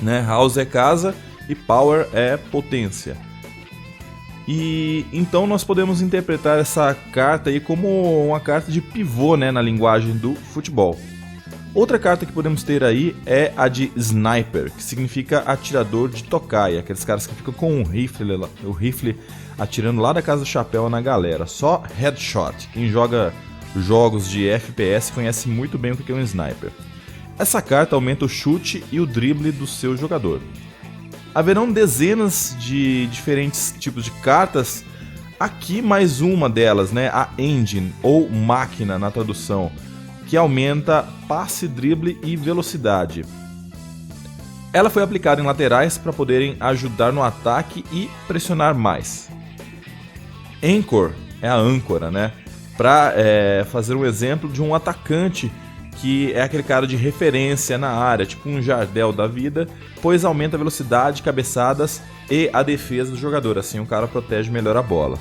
Né? House é casa e power é potência. E então nós podemos interpretar essa carta aí como uma carta de pivô, né, na linguagem do futebol. Outra carta que podemos ter aí é a de Sniper, que significa atirador de tocaia, aqueles caras que ficam com o rifle atirando lá da casa do chapéu na galera, só headshot. Quem joga jogos de FPS conhece muito bem o que é um Sniper. Essa carta aumenta o chute e o drible do seu jogador. Haverão dezenas de diferentes tipos de cartas. Aqui mais uma delas, né, a Engine, ou máquina na tradução, que aumenta passe, drible e velocidade. Ela foi aplicada em laterais para poderem ajudar no ataque e pressionar mais. Anchor é a âncora, né, para fazer um exemplo de um atacante que é aquele cara de referência na área, tipo um Jardel da vida, pois aumenta a velocidade, cabeçadas e a defesa do jogador, assim o cara protege melhor a bola.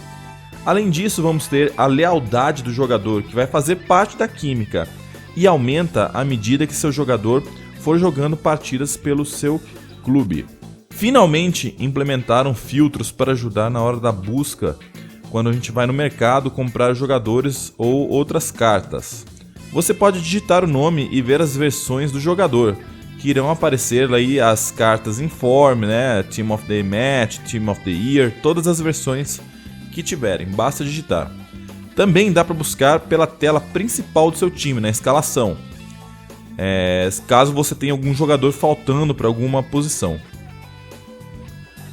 Além disso, vamos ter a lealdade do jogador, que vai fazer parte da química, e aumenta à medida que seu jogador for jogando partidas pelo seu clube. Finalmente, implementaram filtros para ajudar na hora da busca, quando a gente vai no mercado comprar jogadores ou outras cartas. Você pode digitar o nome e ver as versões do jogador, que irão aparecer aí as cartas Inform, né, Team of the Match, Team of the Year, todas as versões que tiverem, basta digitar. Também dá para buscar pela tela principal do seu time, na escalação, caso você tenha algum jogador faltando para alguma posição.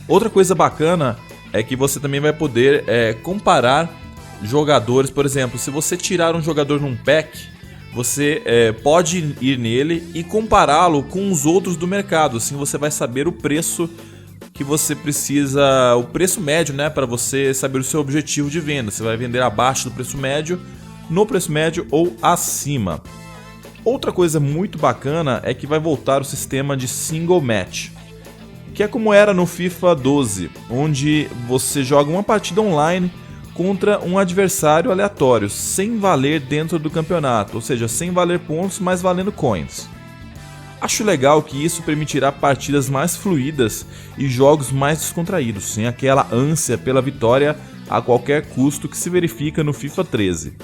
Outra coisa bacana é que você também vai poder comparar jogadores, por exemplo, se você tirar um jogador num pack, você pode ir nele e compará-lo com os outros do mercado. Assim você vai saber o preço que você precisa, o preço médio, né, para você saber o seu objetivo de venda. Você vai vender abaixo do preço médio, no preço médio ou acima. Outra coisa muito bacana é que vai voltar o sistema de single match, que é como era no FIFA 12, onde você joga uma partida online contra um adversário aleatório, sem valer dentro do campeonato, ou seja, sem valer pontos, mas valendo coins. Acho legal que isso permitirá partidas mais fluidas e jogos mais descontraídos, sem aquela ânsia pela vitória a qualquer custo que se verifica no FIFA 13.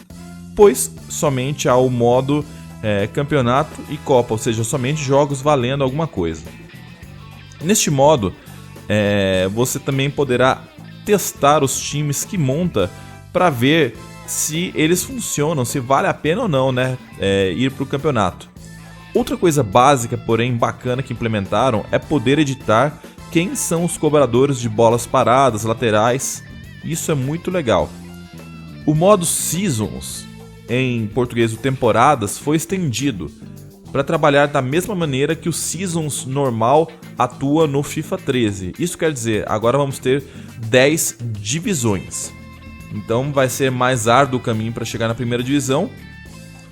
pois somente há o modo campeonato e Copa, ou seja, somente jogos valendo alguma coisa. Neste modo, você também poderá testar os times que monta para ver se eles funcionam, se vale a pena ou não, né, ir para o campeonato. Outra coisa básica, porém bacana que implementaram é poder editar quem são os cobradores de bolas paradas, laterais. Isso é muito legal. O modo Seasons, em português o temporadas, foi estendido para trabalhar da mesma maneira que o Seasons normal atua no FIFA 13. Isso quer dizer, agora vamos ter 10 divisões. Então vai ser mais árduo o caminho para chegar na primeira divisão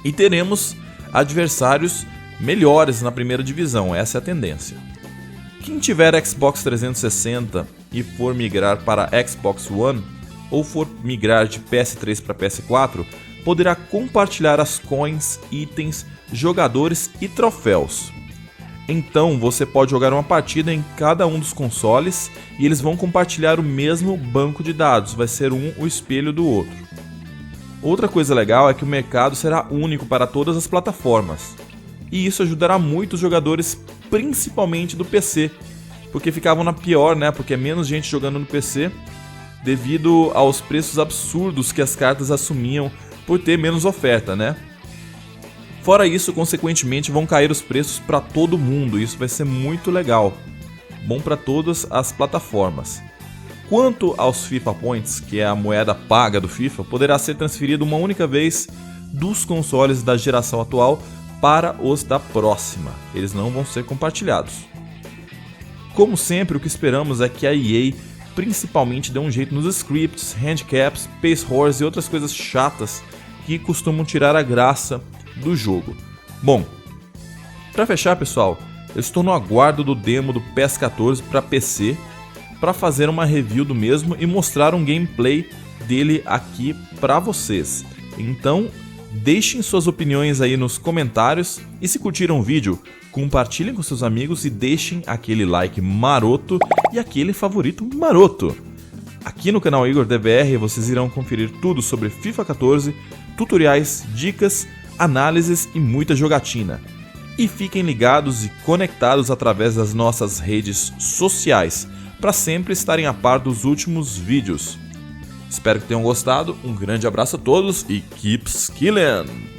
e teremos adversários melhores na primeira divisão, essa é a tendência. Quem tiver Xbox 360 e for migrar para Xbox One ou for migrar de PS3 para PS4, poderá compartilhar as coins, itens, jogadores e troféus. Então você pode jogar uma partida em cada um dos consoles e eles vão compartilhar o mesmo banco de dados, vai ser um o espelho do outro. Outra coisa legal é que o mercado será único para todas as plataformas. E isso ajudará muito os jogadores, principalmente do PC, porque ficavam na pior, né? Porque é menos gente jogando no PC, devido aos preços absurdos que as cartas assumiam por ter menos oferta, né? Fora isso, consequentemente, vão cair os preços para todo mundo, isso vai ser muito legal. Bom para todas as plataformas. Quanto aos FIFA Points, que é a moeda paga do FIFA, poderá ser transferido uma única vez dos consoles da geração atual para os da próxima. Eles não vão ser compartilhados. Como sempre, o que esperamos é que a EA principalmente dê um jeito nos scripts, handicaps, pace horse e outras coisas chatas que costumam tirar a graça do jogo. Bom, para fechar, pessoal, eu estou no aguardo do demo do PES 14 para PC para fazer uma review do mesmo e mostrar um gameplay dele aqui para vocês. Então, deixem suas opiniões aí nos comentários e se curtiram o vídeo, compartilhem com seus amigos e deixem aquele like maroto e aquele favorito maroto. Aqui no canal Igor DVR vocês irão conferir tudo sobre FIFA 14, tutoriais, dicas, análises e muita jogatina. E fiquem ligados e conectados através das nossas redes sociais, para sempre estarem a par dos últimos vídeos. Espero que tenham gostado, um grande abraço a todos e keep skillin'!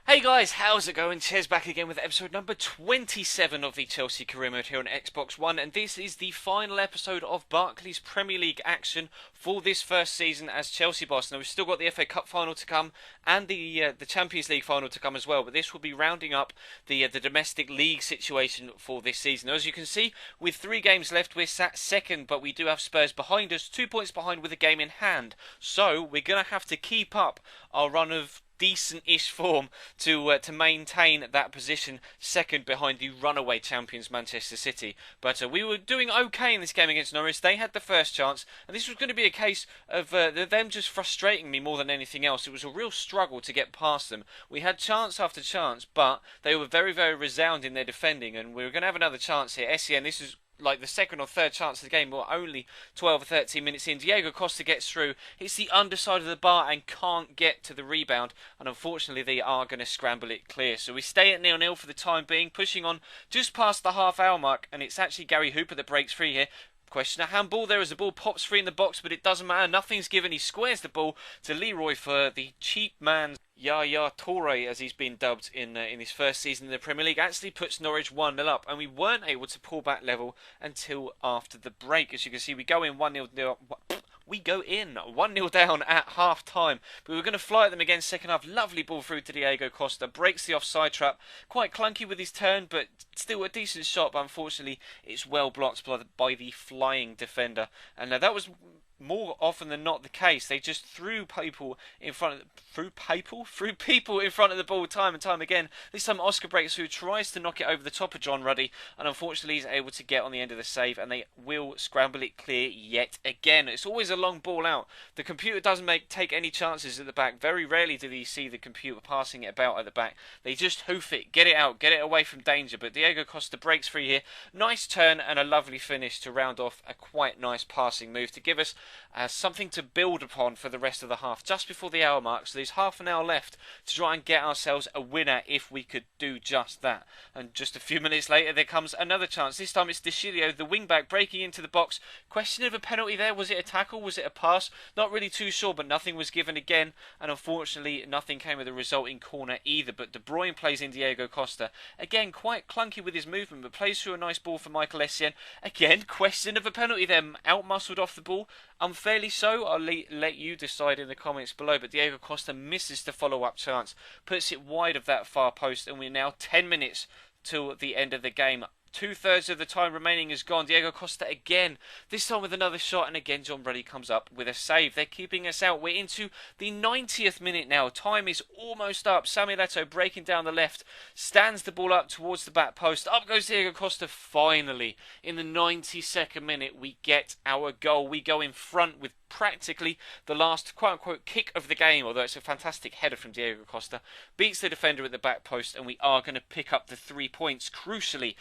Hey guys, how's it going? Ches back again with episode number 27 of the Chelsea career mode here on Xbox One, and this is the final episode of Barclays Premier League action for this first season as Chelsea boss. Now we've still got the FA Cup final to come and the Champions League final to come as well, but this will be rounding up the domestic league situation for this season. Now, as you can see, with 3 games left, we're sat second, but we do have Spurs behind us, 2 points behind with a game in hand. So we're going to have to keep up our run of decent-ish form to maintain that position second behind the runaway champions Manchester City. But we were doing okay in this game against Norwich. They had the first chance, and this was going to be a case of them just frustrating me more than anything else. It was a real struggle to get past them. We had chance after chance, but they were very, very resound in their defending, and we were going to have another chance here. SEN, this is like the second or third chance of the game. We're only 12 or 13 minutes in. Diego Costa gets through, hits the underside of the bar and can't get to the rebound, and unfortunately they are going to scramble it clear. So we stay at 0-0 for the time being, pushing on just past the half-hour mark, and it's actually Gary Hooper that breaks free here. Question a handball there as the ball pops free in the box, but it doesn't matter. Nothing's given. He squares the ball to Leroy for the cheap man Yaya Toure, as he's been dubbed in his first season in the Premier League. Actually puts Norwich 1-0 up, and we weren't able to pull back level until after the break. As you can see, we go in 1-0. We go in 1-0 down at half time. But we were going to fly at them again second half. Lovely ball through to Diego Costa. Breaks the offside trap. Quite clunky with his turn, but still a decent shot. But unfortunately, it's well blocked by the flying defender. And that was more often than not the case. They just threw people in front of threw people in front of the ball time and time again. This time Oscar breaks through, tries to knock it over the top of John Ruddy, and unfortunately he's able to get on the end of the save, and they will scramble it clear yet again. It's always a long ball out. The computer doesn't take any chances at the back. Very rarely do you see the computer passing it about at the back. They just hoof it, get it out, get it away from danger. But Diego Costa breaks free here. Nice turn and a lovely finish to round off a quite nice passing move to give us something to build upon for the rest of the half. Just before the hour mark, so there's half an hour left to try and get ourselves a winner if we could do just that. And just a few minutes later there comes another chance. This time it's Deschilio, the wing-back, breaking into the box. Question of a penalty there. Was it a tackle? Was it a pass? Not really too sure, but nothing was given again, and unfortunately nothing came of the resulting corner either. But De Bruyne plays in Diego Costa. Again, quite clunky with his movement, but plays through a nice ball for Michael Essien. Again, question of a penalty there. Out-muscled off the ball. Unfairly so. I'll let you decide in the comments below, but Diego Costa misses the follow-up chance. Puts it wide of that far post, and we're now 10 minutes till the end of the game. 2/3 of the time remaining is gone. Diego Costa again, this time with another shot, and again John Ruddy comes up with a save. They're keeping us out. We're into the 90th minute now. Time is almost up. Samuel Eto'o breaking down the left, stands the ball up towards the back post. Up goes Diego Costa finally. In the 92nd minute, we get our goal. We go in front with practically the last quote-unquote kick of the game, although it's a fantastic header from Diego Costa. Beats the defender at the back post, and we are going to pick up the 3 points crucially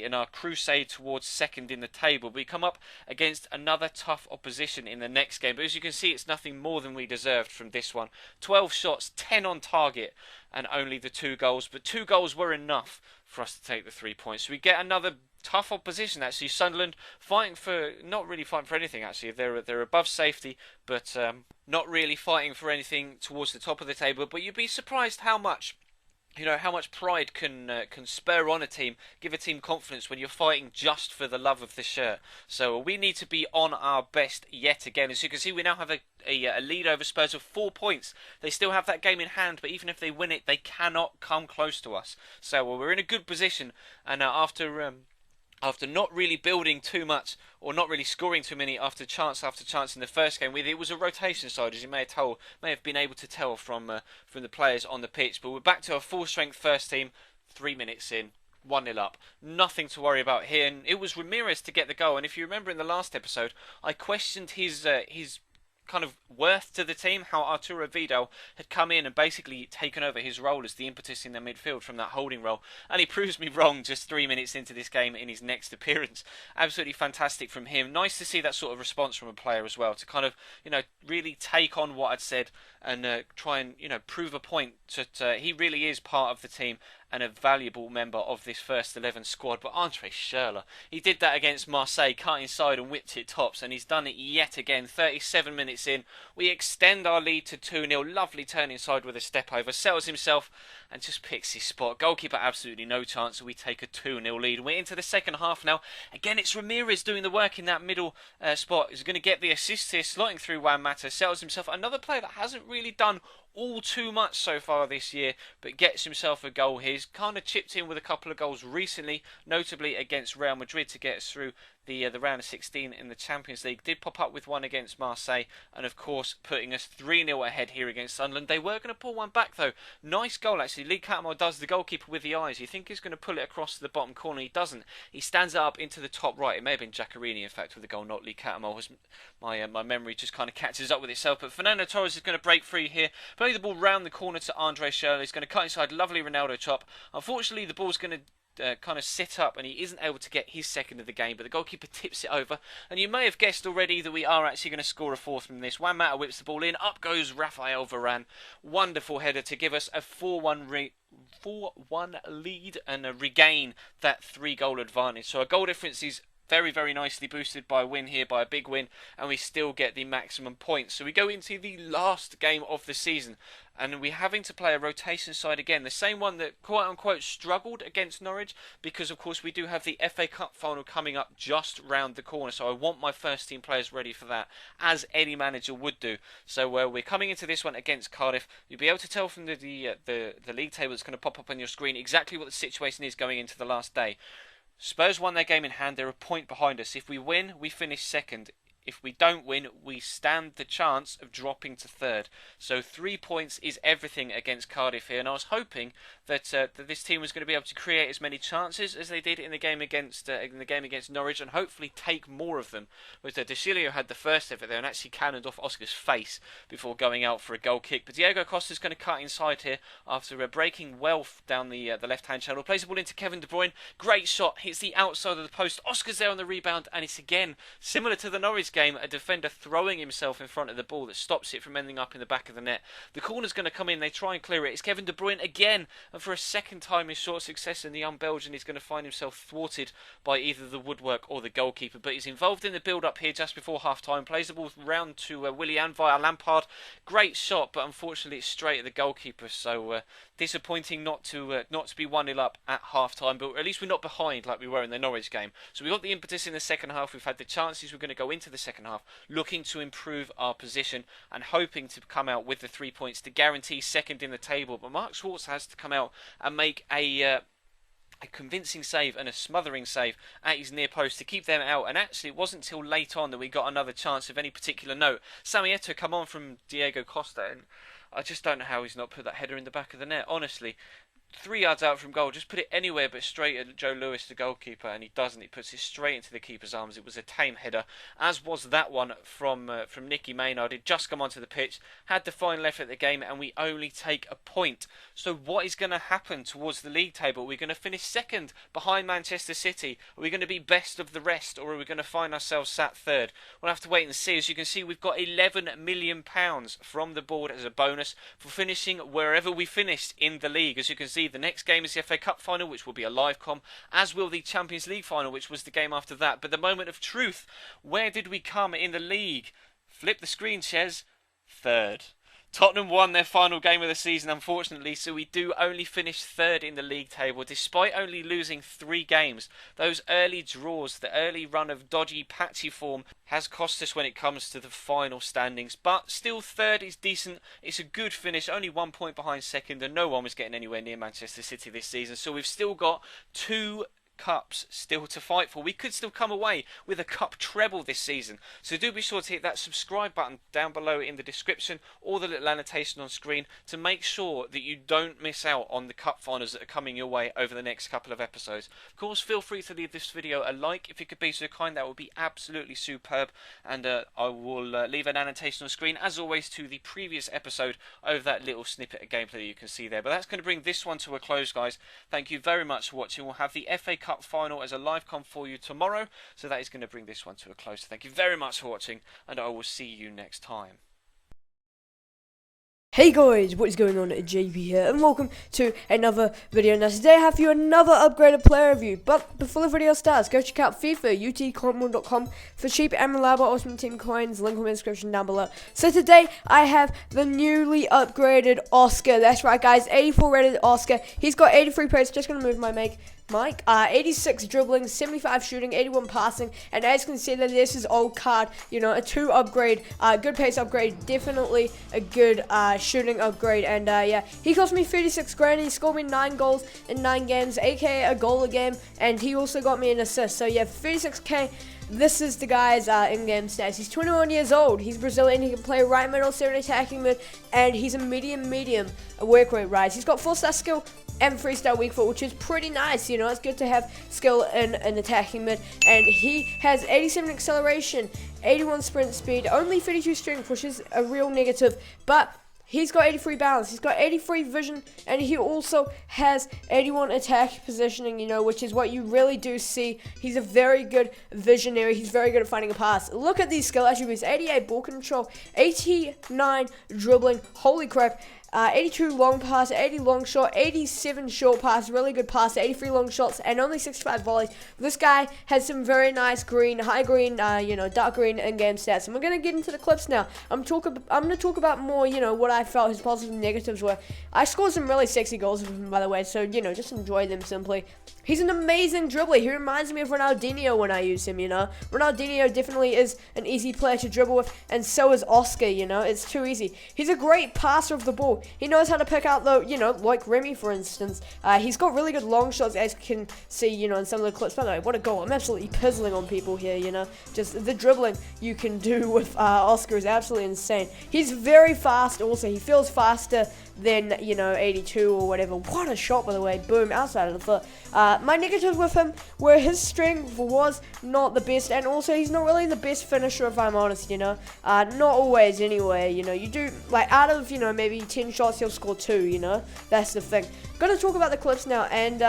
in our crusade towards second in the table. We come up against another tough opposition in the next game, but as you can see, it's nothing more than we deserved from this one. 12 shots, 10 on target, and only the 2 goals, but 2 goals were enough for us to take the 3 points. So we get another tough opposition, actually. Sunderland not really fighting for anything, actually. They're above safety, but not really fighting for anything towards the top of the table. But you'd be surprised how much pride can spur on a team, give a team confidence when you're fighting just for the love of the shirt. So we need to be on our best yet again. As you can see, we now have a lead over Spurs of 4 points. They still have that game in hand, but even if they win it, they cannot come close to us. So we're in a good position, and after not really building too much, or not really scoring too many after chance in the first game, it was a rotation side, as you may have been able to tell from the players on the pitch. But we're back to our full strength first team, 3 minutes in, 1-0 up. Nothing to worry about here, and it was Ramirez to get the goal. And if you remember in the last episode, I questioned his kind of worth to the team, how Arturo Vidal had come in and basically taken over his role as the impetus in the midfield from that holding role, and he proves me wrong just 3 minutes into this game in his next appearance. Absolutely fantastic from him. Nice to see that sort of response from a player as well, to kind of really take on what I'd said and try and prove a point that he really is part of the team and a valuable member of this first 11 squad. But Andre Schürrle, he did that against Marseille, cut inside and whipped it tops, and he's done it yet again. 37 minutes in, we extend our lead to 2-0. Lovely turn inside with a step over, settles himself and just picks his spot. Goalkeeper absolutely no chance, so we take a 2-0 lead. We're into the second half now. Again, it's Ramirez doing the work in that middle spot. He's going to get the assist here, slotting through Juan Mata, settles himself. Another player that hasn't really done all too much so far this year, but gets himself a goal here. He's kind of chipped in with a couple of goals recently, notably against Real Madrid to get us through the round of 16 in the Champions League. Did pop up with one against Marseille, and of course putting us 3-0 ahead here against Sunderland. They were going to pull one back though. Nice goal actually. Lee Cattermole does the goalkeeper with the eyes. You think he's going to pull it across to the bottom corner. He doesn't. He stands it up into the top right. It may have been Giaccherini in fact with the goal, not Lee Cattermole. My memory just kind of catches up with itself. But Fernando Torres is going to break free here. Play the ball round the corner to Andre Schürrle. He's going to cut inside. Lovely Ronaldo chop. Unfortunately the ball's going to kind of sit up, and he isn't able to get his second of the game, but the goalkeeper tips it over, and you may have guessed already that we are actually going to score a fourth from this. Juan Mata whips the ball in, up goes Rafael Varane, wonderful header to give us a 4-1 lead and regain that 3-goal advantage. So our goal difference is very, very nicely boosted by a win here, by a big win, and we still get the maximum points. So we go into the last game of the season, and we're having to play a rotation side again. The same one that, quote-unquote, struggled against Norwich, because, of course, we do have the FA Cup final coming up just round the corner. So I want my first-team players ready for that, as any manager would do. So we're coming into this one against Cardiff. You'll be able to tell from the league table that's going to pop up on your screen exactly what the situation is going into the last day. Spurs won their game in hand. They're a point behind us. If we win, we finish second. If we don't win, we stand the chance of dropping to third. So 3 points is everything against Cardiff here, and I was hoping that this team was going to be able to create as many chances as they did in the game against Norwich, and hopefully take more of them. But De Chilio had the first effort there and actually cannoned off Oscar's face before going out for a goal kick. But Diego Costa's going to cut inside here after breaking well down the left-hand channel. Plays the ball into Kevin De Bruyne. Great shot, hits the outside of the post. Oscar's there on the rebound, and it's again similar to the Norwich game, a defender throwing himself in front of the ball that stops it from ending up in the back of the net. The corner's going to come in, they try and clear it. It's Kevin De Bruyne again, and for a second time in short succession, the young Belgian is going to find himself thwarted by either the woodwork or the goalkeeper. But he's involved in the build-up here just before half-time. Plays the ball round to Willian via Lampard. Great shot, but unfortunately it's straight at the goalkeeper. So disappointing not to be 1-0 up at half-time, but at least we're not behind like we were in the Norwich game. So we got the impetus in the second half. We've had the chances. We're going to go into the second half looking to improve our position and hoping to come out with the 3 points to guarantee second in the table. But Mark Schwarzer has to come out and make a convincing save and a smothering save at his near post to keep them out. And actually it wasn't until late on that we got another chance of any particular note. Sami Eto'o come on from Diego Costa, and I just don't know how he's not put that header in the back of the net, honestly. 3 yards out from goal, just put it anywhere but straight at Joe Lewis, the goalkeeper, and he doesn't. He puts it straight into the keeper's arms. It was a tame header, as was that one from Nicky Maynard. He'd just come onto the pitch, had the final effort at the game, and we only take a point. So what is going to happen towards the league table? We're going to finish second behind Manchester City. Are we going to be best of the rest, or are we going to find ourselves sat third? We'll have to wait and see. As you can see, we've got £11 million from the board as a bonus for finishing wherever we finished in the league. As you can see, the next game is the FA Cup final, which will be a live com, as will the Champions League final, which was the game after that. But the moment of truth, where did we come in the league? Flip the screen, Ches. Third. Tottenham won their final game of the season, unfortunately, so we do only finish third in the league table, despite only losing 3 games. Those early draws, the early run of dodgy, patchy form, has cost us when it comes to the final standings. But still, third is decent. It's a good finish, only 1 point behind second, and no one was getting anywhere near Manchester City this season. So we've still got 2 cups still to fight for. We could still come away with a cup treble this season. So do be sure to hit that subscribe button down below in the description, or the little annotation on screen, to make sure that you don't miss out on the cup finals that are coming your way over the next couple of episodes. Of course, feel free to leave this video a like if you could be so kind. That would be absolutely superb. And I will leave an annotation on screen, as always, to the previous episode over that little snippet of gameplay that you can see there. But that's going to bring this one to a close, guys. Thank you very much for watching. We'll have the FA Cup final as a live com for you tomorrow, so that is going to bring this one to a close. Thank you very much for watching, and I will see you next time. Hey guys, what is going on? JP here, and welcome to another video. Now today I have for you another upgraded player review, but before the video starts, go check out FIFA, utcoinmall.com for cheap and reliable Ultimate Team coins, link in the description down below. So today I have the newly upgraded Oscar. That's right guys, 84 rated Oscar. He's got 83 pace, just going to move my mic. 86 dribbling, 75 shooting, 81 passing, and as you can see that this is old card, you know, a 2 upgrade, good pace upgrade, definitely a good shooting upgrade. And yeah, he cost me 36 grand. He scored me 9 goals in 9 games, aka a goal a game, and he also got me an assist. So yeah, 36k. This is the guy's in-game stats. He's 21 years old. He's Brazilian. He can play right middle, center attacking mid, and he's a medium work rate rise. He's got 4-star skill and 3-star weak foot, which is pretty nice. You know, it's good to have skill in an attacking mid. And he has 87 acceleration, 81 sprint speed, only 32 strength, which is a real negative, but he's got 83 balance, he's got 83 vision, and he also has 81 attack positioning, you know, which is what you really do see. He's a very good visionary. He's very good at finding a pass. Look at these skill attributes: 88 ball control, 89 dribbling, holy crap, 82 long pass, 80 long shot, 87 short pass, really good pass, 83 long shots, and only 65 volleys. This guy has some very nice green, high green, you know, dark green in-game stats. And we're going to get into the clips now. I'm going to talk about more, you know, what I felt his positives and negatives were. I scored some really sexy goals with him, by the way, so, you know, just enjoy them simply. He's an amazing dribbler. He reminds me of Ronaldinho when I use him, you know. Ronaldinho definitely is an easy player to dribble with, and so is Oscar, you know. It's too easy. He's a great passer of the ball. cool. He knows how to pick out the, like Remy, for instance. He's got really good long shots, as you can see, in some of the clips. By the way, what a goal. I'm absolutely pizzling on people here, Just the dribbling you can do with Oscar is absolutely insane. He's very fast also. He feels faster than, 82 or whatever. What a shot, by the way. Boom, outside of the foot. My negatives with him were his strength was not the best, and also he's not really the best finisher, if I'm honest, Not always, anyway, You do, like, out of, maybe 10 shots, he'll score 2, That's the thing. Gonna talk about the clips now, and,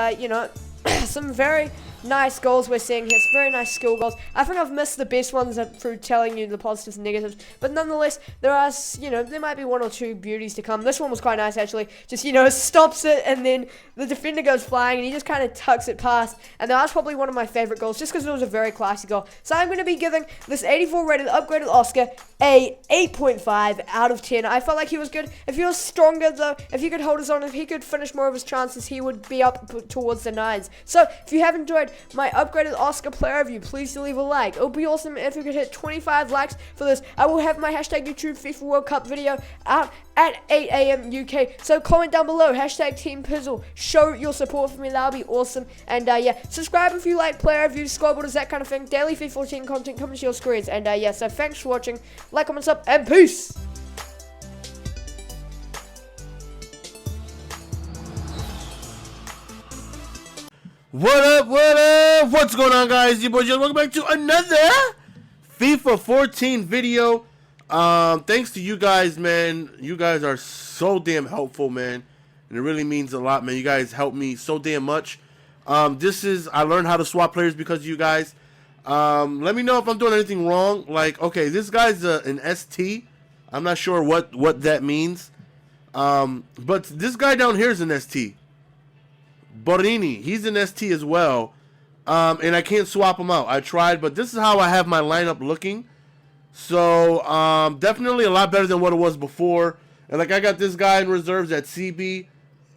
some very nice goals we're seeing here. Some very nice skill goals. I think I've missed the best ones through telling you the positives and negatives, but nonetheless, there are, there might be one or two beauties to come. This one was quite nice, actually. Just, stops it, and then the defender goes flying, and he just kind of tucks it past, and that was probably one of my favorite goals, just because it was a very classy goal. So I'm going to be giving this 84 rated upgraded Oscar a 8.5 out of 10. I felt like he was good. If he was stronger, though, if he could hold his own, if he could finish more of his chances, he would be up towards the 9s. So, if you have enjoyed my upgraded Oscar player review, please do leave a like. It would be awesome if we could hit 25 likes for this. I will have my hashtag YouTube FIFA World Cup video out at 8 a.m. UK. So comment down below, hashtag Team Pizzle. Show your support for me, that would be awesome. And subscribe if you like player reviews, scoreboards, that kind of thing. Daily FIFA 14 content coming to your screens. And so thanks for watching. Like, comment, sub, and peace! What up, what up? What's going on, guys? Your boy Joe. Welcome back to another FIFA 14 video. Thanks to you guys, man. You guys are so damn helpful, man. And it really means a lot, man. You guys help me so damn much. I learned how to swap players because of you guys. Let me know if I'm doing anything wrong. Like, okay, this guy's an ST. I'm not sure what that means. But this guy down here is an ST. Borini, he's an ST as well, and I can't swap him out. I tried, but this is how I have my lineup looking. So definitely a lot better than what it was before. And like I got this guy in reserves at CB,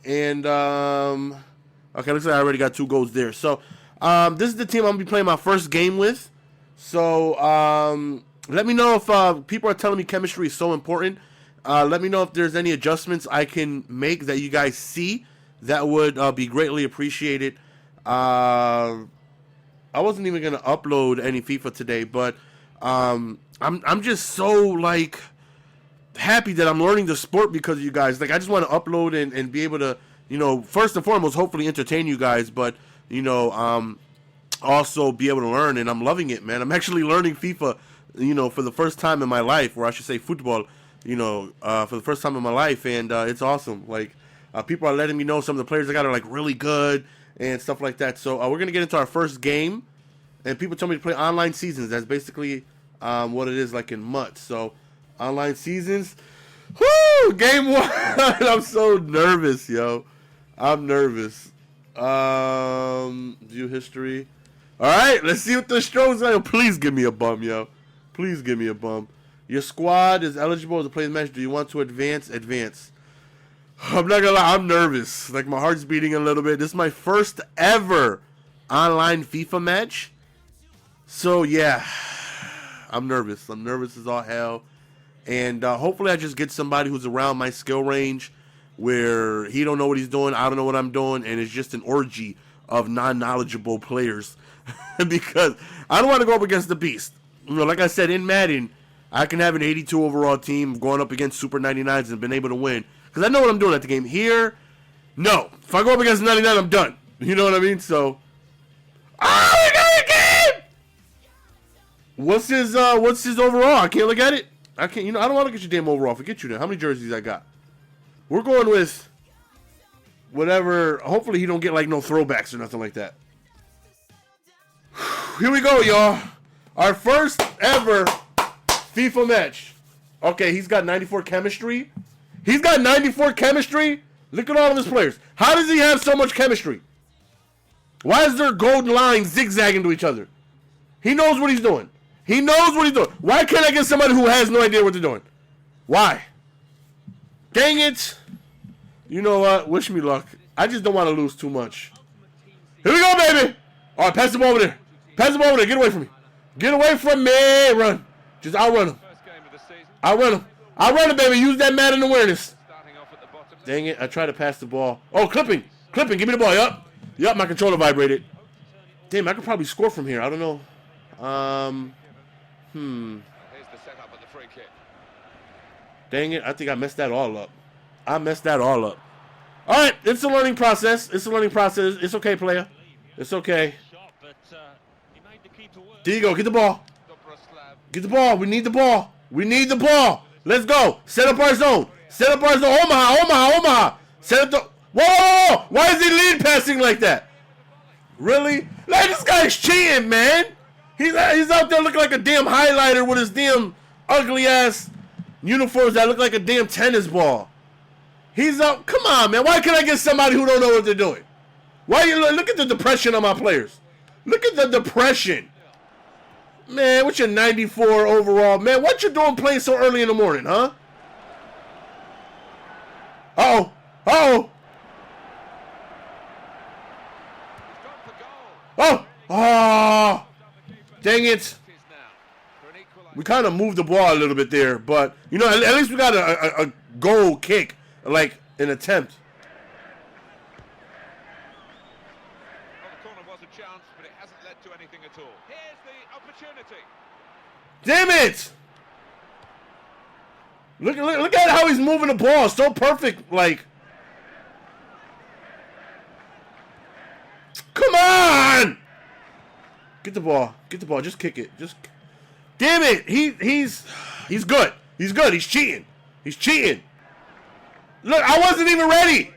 and okay, looks like I already got 2 goals there. So this is the team I'm gonna be playing my first game with. So let me know if people are telling me chemistry is so important. Let me know if there's any adjustments I can make that you guys see. That would be greatly appreciated. I wasn't even gonna upload any FIFA today, but I'm just so like happy that I'm learning the sport because of you guys. Like I just want to upload and be able to, first and foremost, hopefully entertain you guys, but also be able to learn. And I'm loving it, man. I'm actually learning FIFA, for the first time in my life, or I should say Futebol, for the first time in my life, and it's awesome. Like. People are letting me know some of the players I got are like really good and stuff like that. So we're gonna get into our first game, and people tell me to play online seasons. That's basically what it is like in MUT. So online seasons, whoo, game 1. I'm so nervous, yo. I'm nervous. View history. All right, let's see what the strokes are. Please give me a bum, yo. Please give me a bum. Your squad is eligible to play the match. Do you want to advance? Advance. I'm not gonna lie, I'm nervous. Like, my heart's beating a little bit. This is my first ever online FIFA match. So, yeah. I'm nervous. I'm nervous as all hell. And hopefully I just get somebody who's around my skill range where he don't know what he's doing, I don't know what I'm doing, and it's just an orgy of non-knowledgeable players. Because I don't want to go up against the beast. Like I said, in Madden, I can have an 82 overall team going up against Super 99s and been able to win. Because I know what I'm doing at the game. Here, no. If I go up against 99, I'm done. You know what I mean? So, oh, we got a game! What's his overall? I can't look at it. I can't. I don't want to get your damn overall. Forget you now. How many jerseys I got? We're going with whatever. Hopefully he don't get like no throwbacks or nothing like that. Here we go, y'all. Our first ever FIFA match. Okay, he's got 94 chemistry. He's got 94 chemistry. Look at all of his players. How does he have so much chemistry? Why is there golden lines zigzagging to each other? He knows what he's doing. He knows what he's doing. Why can't I get somebody who has no idea what they're doing? Why? Dang it. You know what? Wish me luck. I just don't want to lose too much. Here we go, baby. All right, pass him over there. Pass him over there. Get away from me. Get away from me. Run. Just outrun him. Outrun him. I'll run it, baby. Use that Madden awareness. Dang it. I tried to pass the ball. Oh, clipping. Clipping. Give me the ball. Yup. Yup, my controller vibrated. Damn, I could probably score from here. I don't know. Here's the setup at the free kick. Dang it. I think I messed that all up. I messed that all up. All right. It's a learning process. It's a learning process. It's okay, player. It's okay. There you go. Get the ball. Get the ball. We need the ball. We need the ball. Let's go. Set up our zone. Set up our zone. Omaha, Omaha, Omaha. Set up the... Whoa, whoa, whoa. Why is he lead passing like that? Really? Like, this guy's cheating, man. He's out there looking like a damn highlighter with his damn ugly-ass uniforms that look like a damn tennis ball. He's up... Come on, man. Why can't I get somebody who don't know what they're doing? Why you... Look at the depression on my players. Look at the depression. Man, what's your 94 overall? Man, what you doing playing so early in the morning, huh? Uh-oh. Uh-oh. Oh. Oh. Dang it. We kind of moved the ball a little bit there, but, you know, at least we got a goal kick, like an attempt. Damn it! Look at how he's moving the ball. So perfect, like. Come on! Get the ball. Get the ball. Just kick it. Just. Damn it! He's good. He's good. He's cheating. He's cheating. Look, I wasn't even ready.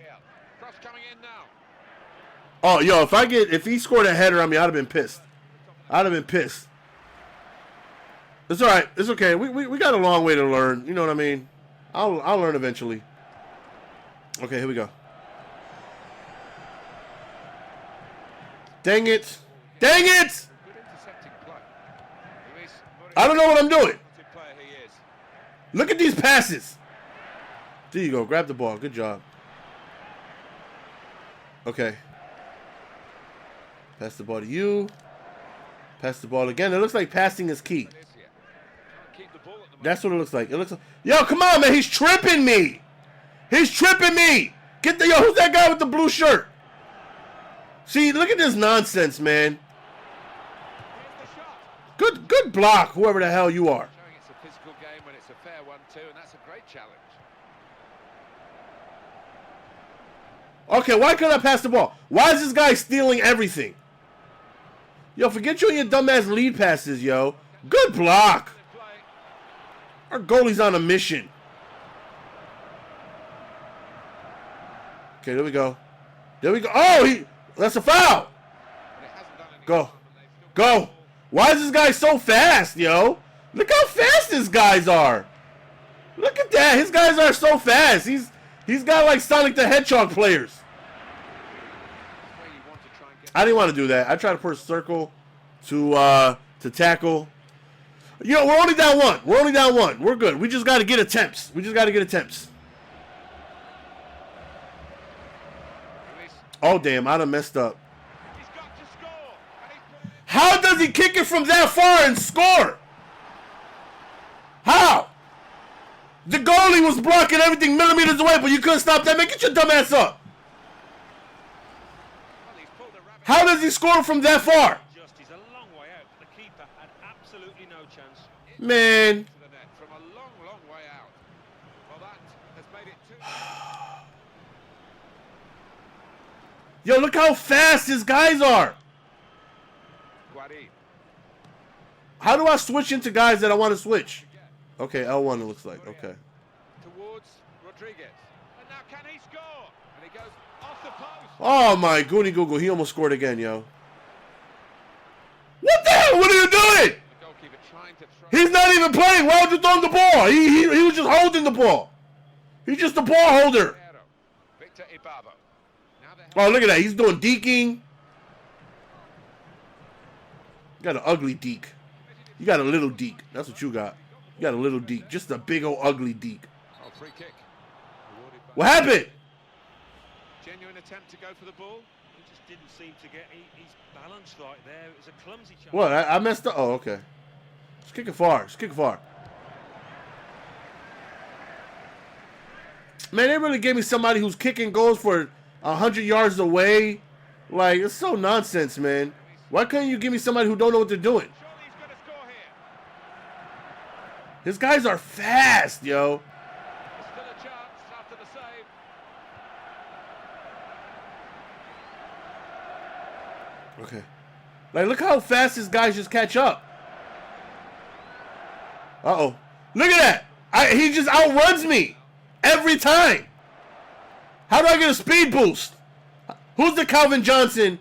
Oh, yo, if he scored a header on me, I'd have been pissed. I'd have been pissed. It's all right. It's okay. We got a long way to learn. You know what I mean? I'll learn eventually. Okay, here we go. Dang it! Dang it! I don't know what I'm doing. Look at these passes. There you go. Grab the ball. Good job. Okay. Pass the ball to you. Pass the ball again. It looks like passing is key. That's what it looks like. It looks like... Yo, come on, man. He's tripping me. He's tripping me. Get the... Yo, who's that guy with the blue shirt? See, look at this nonsense, man. Good block, whoever the hell you are. It's a physical game when it's a fair one too, and that's a great challenge. Okay, why couldn't I pass the ball? Why is this guy stealing everything? Yo, forget you and your dumbass lead passes, yo. Good block. Our goalie's on a mission. Okay, there we go. There we go. Oh, that's a foul. Go. Go. Why is this guy so fast, yo? Look how fast these guys are. Look at that. His guys are so fast. He's got like Sonic the Hedgehog players. I didn't want to do that. I tried to push circle to tackle. You know, we're only down one. We're only down one. We're good. We just got to get attempts. We just got to get attempts. Oh, damn. I done messed up. How does he kick it from that far and score? How? The goalie was blocking everything millimeters away, but you couldn't stop that. Man, get your dumb ass up. How does he score from that far? He's a long way out. The keeper had absolutely no chance. Man. From a long, long way out. Well, that has made it too. Yo, look how fast his guys are. How do I switch into guys that I want to switch? Okay, L1 it looks like. Okay. Towards Rodriguez. And now can he score? And he goes off the post. Oh my goody google, he almost scored again, yo. What the hell? What are you doing? He's not even playing. Why would you throw him the ball? He was just holding the ball. He's just a ball holder. Oh, look at that. He's doing deking. You got an ugly deke. You got a little deke. That's what you got. You got a little deke. Just a big old ugly deke. What happened? Genuine attempt to go for the ball. He just didn't seem to get his balance right there. It was a clumsy chance. What? I messed up. Oh, okay. Just kick it far. Just kick it far. Man, they really gave me somebody who's kicking goals for 100 yards away. Like, it's so nonsense, man. Why couldn't you give me somebody who don't know what they're doing? Surely he's going to score here. His guys are fast, yo. There's still a chance after the save. Okay. Like, look how fast his guys just catch up. Uh-oh. Look at that. He just outruns me every time. How do I get a speed boost? Who's the Calvin Johnson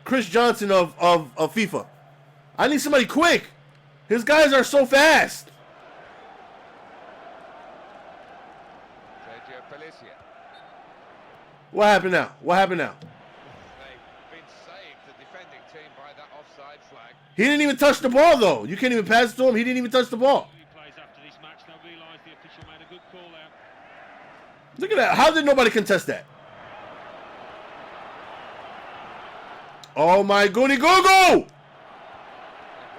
Chris Johnson of FIFA? I need somebody quick. His guys are so fast. What happened now? What happened now? They've been saved, the defending team, by that offside flag. He didn't even touch the ball, though. You can't even pass it to him. He didn't even touch the ball. Replays after this match, they'll realise the official made a good call out. Look at that. How did nobody contest that? Oh, my goody goo-goo! They've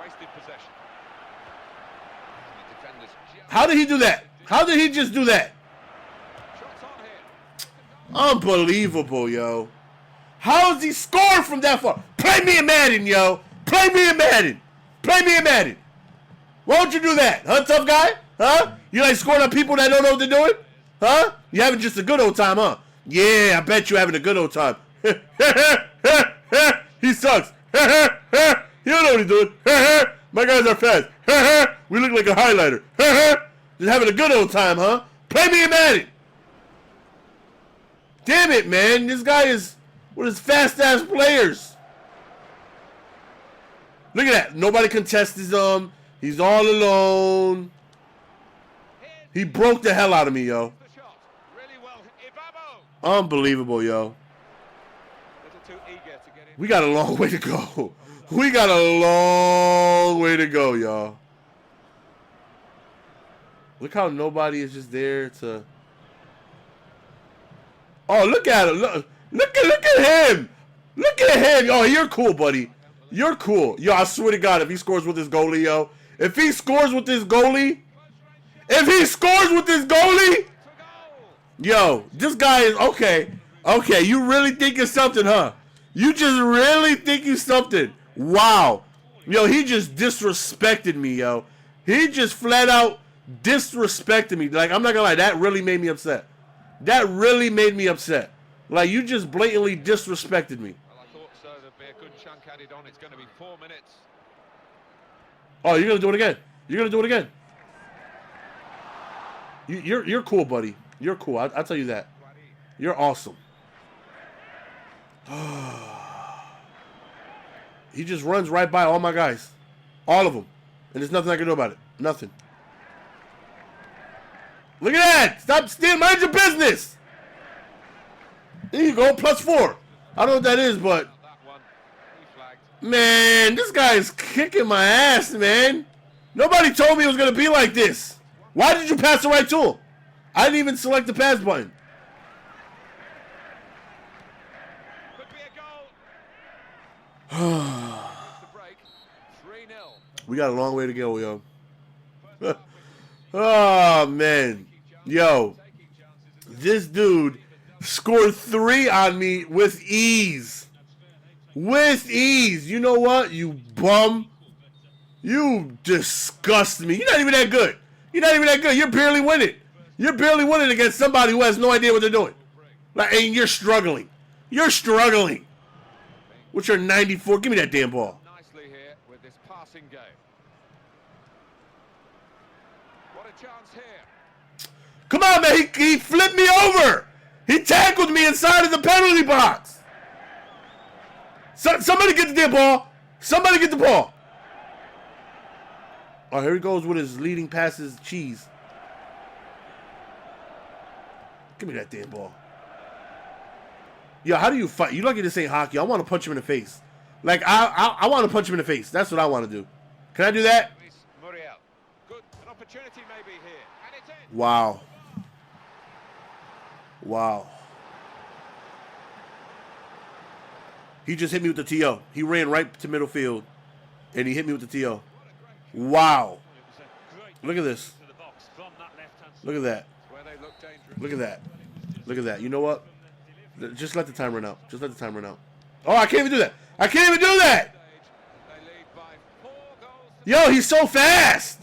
wasted possession. The defenders just How did he do that? How did he just do that? shots on here. Unbelievable, yo. How does he score from that far? Play me in Madden, yo. Play me in Madden. Play me in Madden. Why don't you do that? Huh, tough guy? Huh? You like scoring on people that don't know what they're doing? Huh? You having just a good old time, huh? Yeah, I bet you having a good old time. He sucks. He don't know what he's doing. My guys are fast. We look like a highlighter. Just having a good old time, huh? Play me in Madden. Damn it, man. This guy is one of his fast-ass players. Look at that. Nobody contests him. He's all alone. He broke the hell out of me, yo. The shot. Really well. Ibabo. Unbelievable, yo. A little too eager to get in. We got a long way to go. We got a long way to go, y'all. Look how nobody is just there to... Oh, look at him. Look at him. Look at him. Oh, you're cool, buddy. You're cool. Yo, I swear to God, if he scores with his goalie, yo. If he scores with this goalie. If he scores with this goalie. Yo, this guy is... Okay. Okay, you really think you're something, huh? You just really think you're something. Wow. Yo, he just disrespected me, yo. He just flat out disrespected me. Like, I'm not gonna lie. That really made me upset. That really made me upset. Like, you just blatantly disrespected me. Well, I thought so. There'd be a good chunk added on. It's going to be 4 minutes. Oh, you're gonna do it again. You're gonna do it again. You're cool, buddy. You're cool. I'll tell you that. You're awesome. He just runs right by all my guys. All of them. And there's nothing I can do about it. Nothing. Look at that! Stop stealing. Mind your business! There you go. +4. I don't know what that is, but... That one. He flagged. Man, this guy is kicking my ass, man. Nobody told me it was going to be like this. Why did you pass it right to him? I didn't even select the pass button. Could be a goal. The break. 3-0. We got a long way to go, yo. Oh, man. Yo, this dude scored 3 on me with ease. With ease. You know what, you bum? You disgust me. You're not even that good. You're not even that good. You're barely winning. You're barely winning against somebody who has no idea what they're doing. Like, and you're struggling. You're struggling. What's your 94? Give me that damn ball. Nicely here with this passing game. What a chance here. Come on, man. He flipped me over. He tackled me inside of the penalty box. Somebody get the damn ball. Somebody get the ball. Oh, here he goes with his leading passes, cheese. Give me that damn ball. Yo, how do you fight? You lucky this ain't hockey. I want to punch him in the face. Like, I want to punch him in the face. That's what I want to do. Can I do that? Luis Muriel. Good. An opportunity maybe here. And it's in. Wow. Wow. He just hit me with the TO. He ran right to middle field, and he hit me with the TO. Wow. Look at this. Look at that. they look dangerous. Look at that. Look at that. You know what? Just let the time run out. Just let the time run out. Oh, I can't even do that. I can't even do that. They lead by 4 goals to Yo, he's so fast.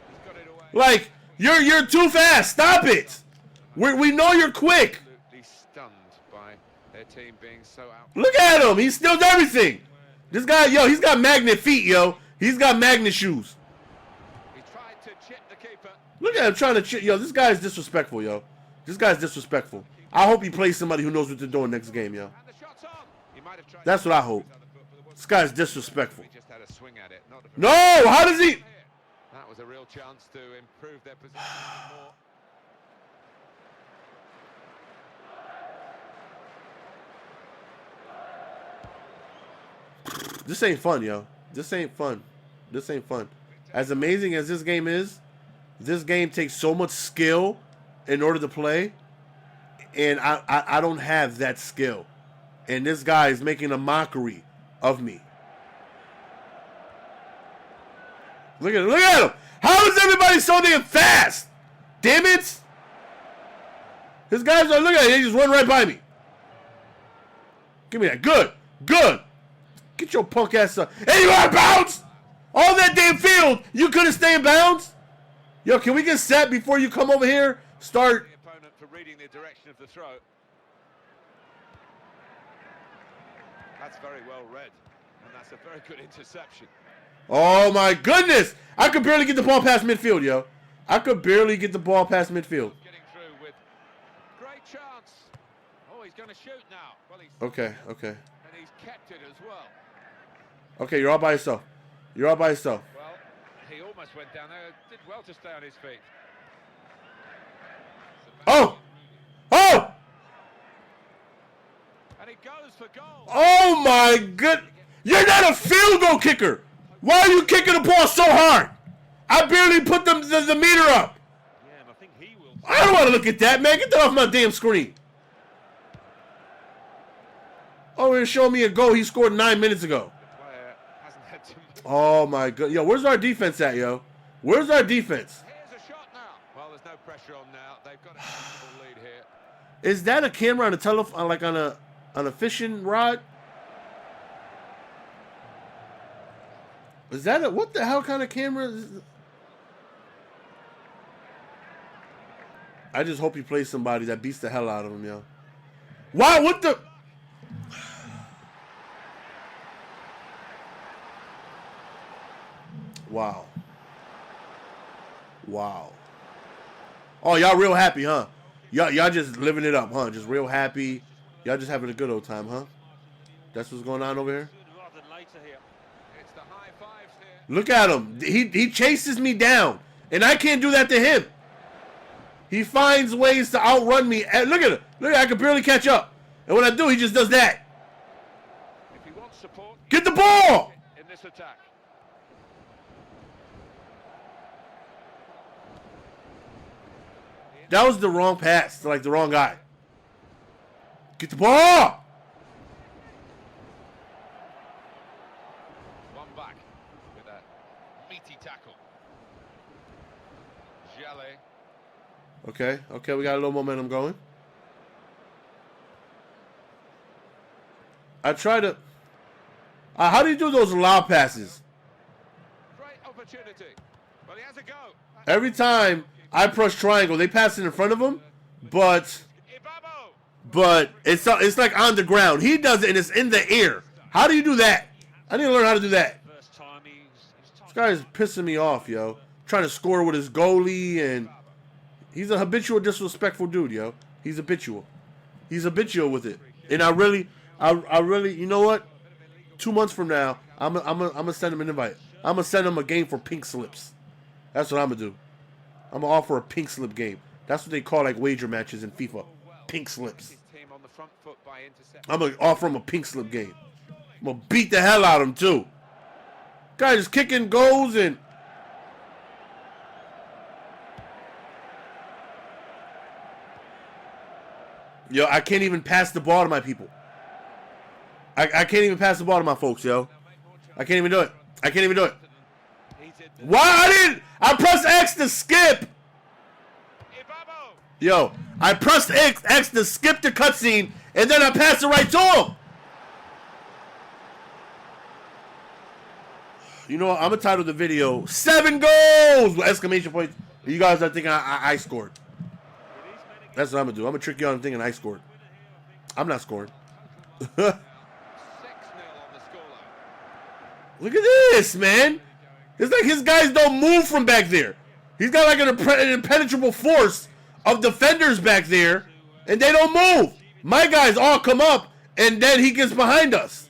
He's got it away. Like, you're too fast. Stop it. We know you're quick. Absolutely stunned by their team being so out. Look at him. He steals everything. This guy, yo, he's got magnet feet, yo. He's got magnet shoes. He tried to chip the keeper. Look at him trying to chip. Yo, this guy is disrespectful, yo. This guy's disrespectful. I hope he plays somebody who knows what they're doing next game, yo. And the shot's on. He might have tried. That's what I hope. This guy's disrespectful. He just had a swing at it. Not a No, how does he? That was a real chance to improve their position even more. This ain't fun, yo. This ain't fun. This ain't fun. As amazing as this game is, this game takes so much skill in order to play, and I don't have that skill. And this guy is making a mockery of me. Look at him. Look at him. How is everybody so damn fast? Damn it. His guys are, look at it. They just run right by me. Give me that. Good. Good. Get your punk ass up. And you out of bounds? All that damn field. You couldn't stay in bounds? Yo, can we get set before you come over here? Start. The opponent for reading the direction of the throw. That's very well read. And that's a very good interception. Oh my goodness. I could barely get the ball past midfield, yo. I could barely get the ball past midfield. Getting through with great chance. Oh, he's going to shoot now. Well, he's Okay, okay. and he's kept it as well. Okay, you're all by yourself. You're all by yourself. Well, he almost went down there. Did well to stay on his feet. Oh! Oh! And he goes for goal. Oh my good. You're not a field goal kicker. Why are you kicking the ball so hard? I barely put the meter up. Yeah, and I think he will. I don't want to look at that, man. Get that off my damn screen. Oh, he's showing me a goal he scored 9 minutes ago. The player hasn't had to. Oh my god. Yo, where's our defense at, yo? Where's our defense? Here's a shot now. Well, there's no pressure on now. They've got a comfortable lead here. Is that a camera on a telephone, like on a fishing rod? Is that a, what the hell kind of camera is? I just hope he plays somebody that beats the hell out of him, yo. Why? What the? Wow. Wow. Oh, y'all real happy, huh? Y'all just living it up, huh? Just real happy. Y'all just having a good old time, huh? That's what's going on over here? Sooner rather than later here. It's the high fives here. Look at him. He chases me down, and I can't do that to him. He finds ways to outrun me. And look at him. Look, I can barely catch up. And when I do, he just does that. If he wants support, Get the ball. in this attack. That was the wrong pass to, like, the wrong guy. Get the ball. One back with that meaty tackle. Jallet. Okay, we got a little momentum going. I try to... how do you do those lob passes? Great opportunity. Well, he has a go. Every time I press triangle, they pass it in front of him, but it's like on the ground. He does it and it's in the air. How do you do that? I need to learn how to do that. First time he's This guy is pissing me off, yo. Trying to score with his goalie, and he's a habitual disrespectful dude, yo. He's habitual. He's habitual with it. And I really, you know what? 2 months from now, I'm gonna send him an invite. I'm gonna send him a game for pink slips. That's what I'm gonna do. I'm gonna offer a pink slip game. That's what they call like wager matches in FIFA. Pink slips. his team on the front foot by interception. I'm gonna offer him a pink slip game. I'm gonna beat the hell out of him too. Guy just kicking goals and yo, I can't even pass the ball to my people. I can't even pass the ball to my folks, yo. I can't even do it. I can't even do it. He did the Why I pressed X to skip. Ibabo. Yo, I pressed X to skip the cutscene, and then I passed it right to him. You know what? I'm gonna title the video 7 goals with exclamation points. You guys are thinking I scored. That's what I'm gonna do. I'm gonna trick you into thinking I scored. I'm not scoring. Look at this, man. It's like his guys don't move from back there. He's got like an impenetrable force of defenders back there, and they don't move. My guys all come up, and then he gets behind us.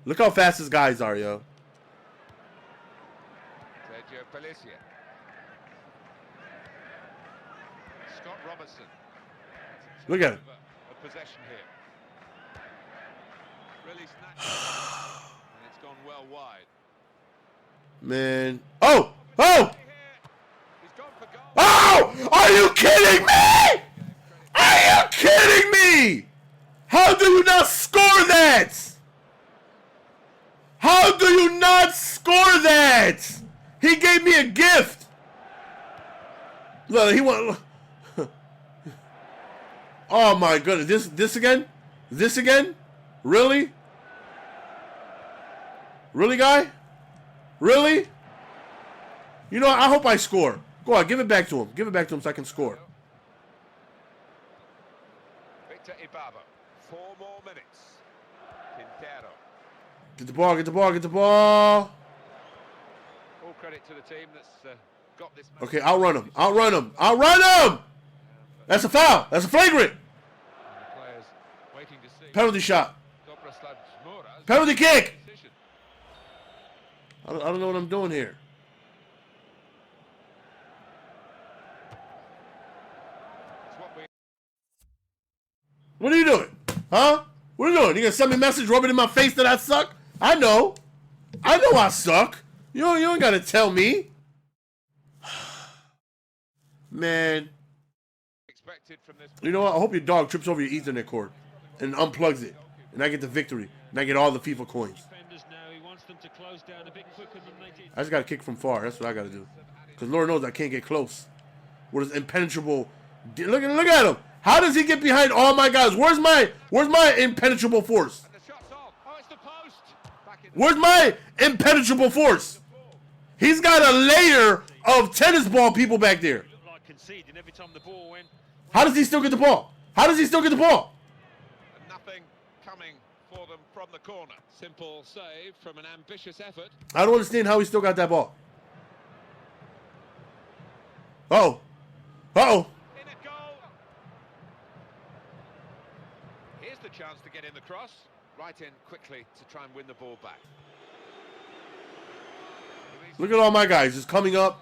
Look how fast his guys are, yo. Scott Robertson. Look at him. A possession here. Really snatched. And it's gone well wide. Man. Oh! Oh! He's gone for goal. Oh! Are you kidding me? Are you kidding me? How do you not score that? How do you not score that? He gave me a gift. Look, he went. Oh my goodness! This again? This again? Really? Really, guy? Really? You know, I hope I score. Go on, give it back to him. Give it back to him so I can score. Victor Ibaba. 4 more minutes. Quintero. Get the ball, get the ball, get the ball. All credit to the team that's got this. Okay, outrun him. Outrun him. Outrun him! That's a foul. That's a flagrant. The players waiting to see. Penalty shot. Dobroslav Zmura's Penalty kick. decision. I don't know what I'm doing here. It's what we What are you doing? Huh? What are you doing? You gonna send me a message, rub it in my face that I suck? I know. I know I suck. You ain't gotta tell me. Man. expected from this. You know what? I hope your dog trips over your Ethernet cord and unplugs it. And I get the victory. And I get all the FIFA coins. Defenders now, he wants them to close down a bit quicker than they did. I just gotta kick from far. That's what I gotta do. Because Lord knows I can't get close. With his impenetrable. Look at him. How does he get behind all my guys? Where's my impenetrable force? And the shot's on. Oh, it's the post. Back in Where's my impenetrable force? He's got a layer of tennis ball people back there. looked like conceding every time the ball went. How does he still get the ball? How does he still get the ball? And nothing coming for them from the corner. Simple save from an ambitious effort. I don't understand how he still got that ball. Uh-oh. Uh-oh. In a goal. Here's the chance to get in the cross. Right in quickly to try and win the ball back. Look at all my guys just coming up.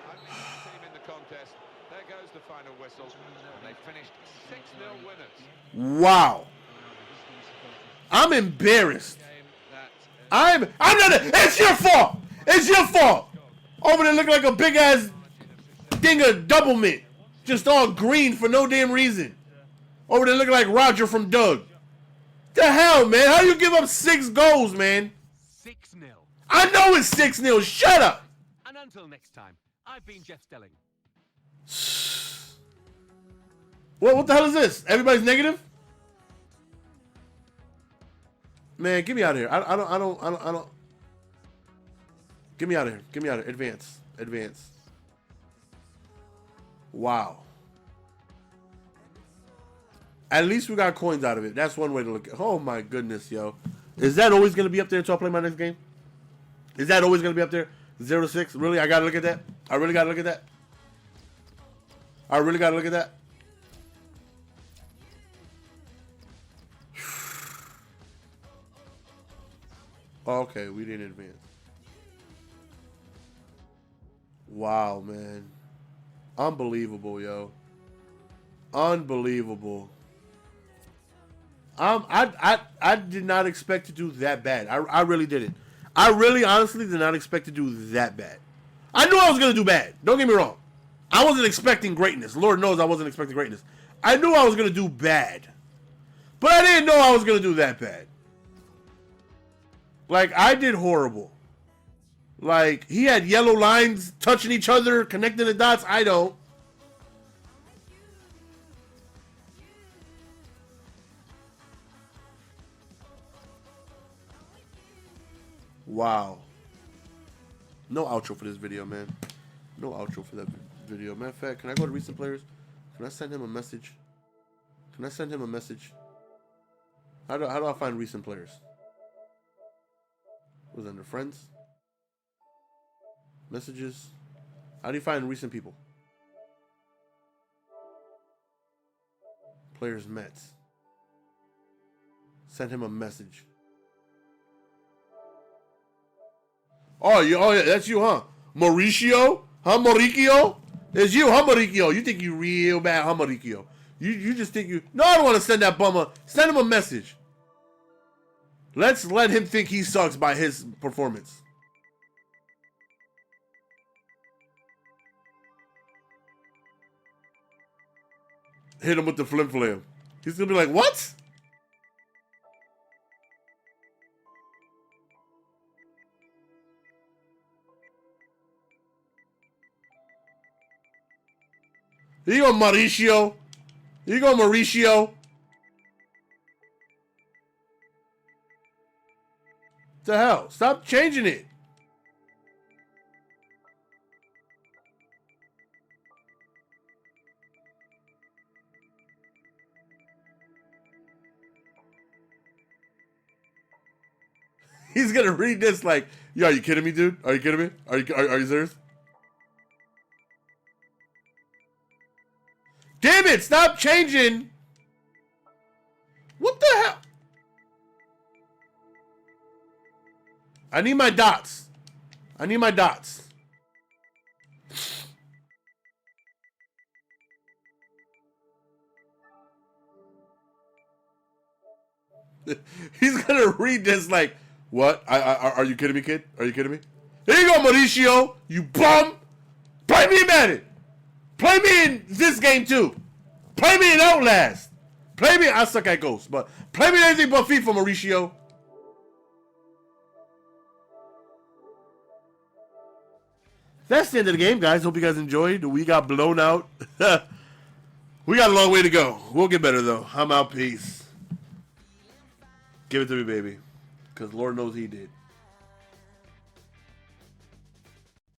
Only one team in the contest. There goes the final whistle. And they finished 6-0 winners. Wow. I'm embarrassed. Game that I'm not. It's your fault. It's your fault. Over there looking like a big ass thing of double mint, just all green for no damn reason. Over there looking like Roger from Doug. The hell, man? How you give up 6 goals, man? 6-0. I know it's 6-0. Shut up. And until next time, I've been Jeff Stelling. What the hell is this? Everybody's negative? Man, get me out of here. I don't. Get me out of here. Get me out of here. Advance. Advance. Wow. At least we got coins out of it. That's one way to look at it. Oh my goodness, yo. Is that always going to be up there until I play my next game? Is that always going to be up there? 0-6? Really? I got to look at that? I really got to look at that? I really got to look at that? Okay, we didn't advance. Wow, man. Unbelievable, yo. Unbelievable. I did not expect to do that bad. I really didn't. I really honestly did not expect to do that bad. I knew I was going to do bad. Don't get me wrong. I wasn't expecting greatness. Lord knows I wasn't expecting greatness. I knew I was going to do bad. But I didn't know I was going to do that bad. Like, I did horrible. Like, he had yellow lines touching each other, connecting the dots. I don't. Wow. No outro for this video, man. No outro for that video. Matter of fact, can I go to recent players? Can I send him a message? Can I send him a message? How do I find recent players? Was under friends? Messages? How do you find recent people? Players met. Send him a message. Oh, yeah, that's you, huh? Mauricio? Huh, Mauricio? It's you, huh, Mauricio? You think you real bad, huh, Mauricio? You just think you... No, I don't want to send that bummer. Send him a message. Let's let him think he sucks by his performance. Hit him with the flim flam. He's going to be like, what? Here you go, Mauricio. Here you go, Mauricio. The hell? Stop changing it. He's gonna read this like, yo, are you kidding me, dude? Are you kidding me? Are you serious? Damn it! Stop changing! What the hell? I need my dots. I need my dots. He's gonna read this like, what? Are you kidding me, kid? Are you kidding me? Here you go, Mauricio. You bum. Play me in Madden. Play me in this game too. Play me in Outlast. Play me. I suck at Ghost, but play me in anything but FIFA, Mauricio. That's the end of the game, guys. Hope you guys enjoyed. We got blown out. We got a long way to go. We'll get better, though. I'm out. Peace. Give it to me, baby. Because Lord knows he did.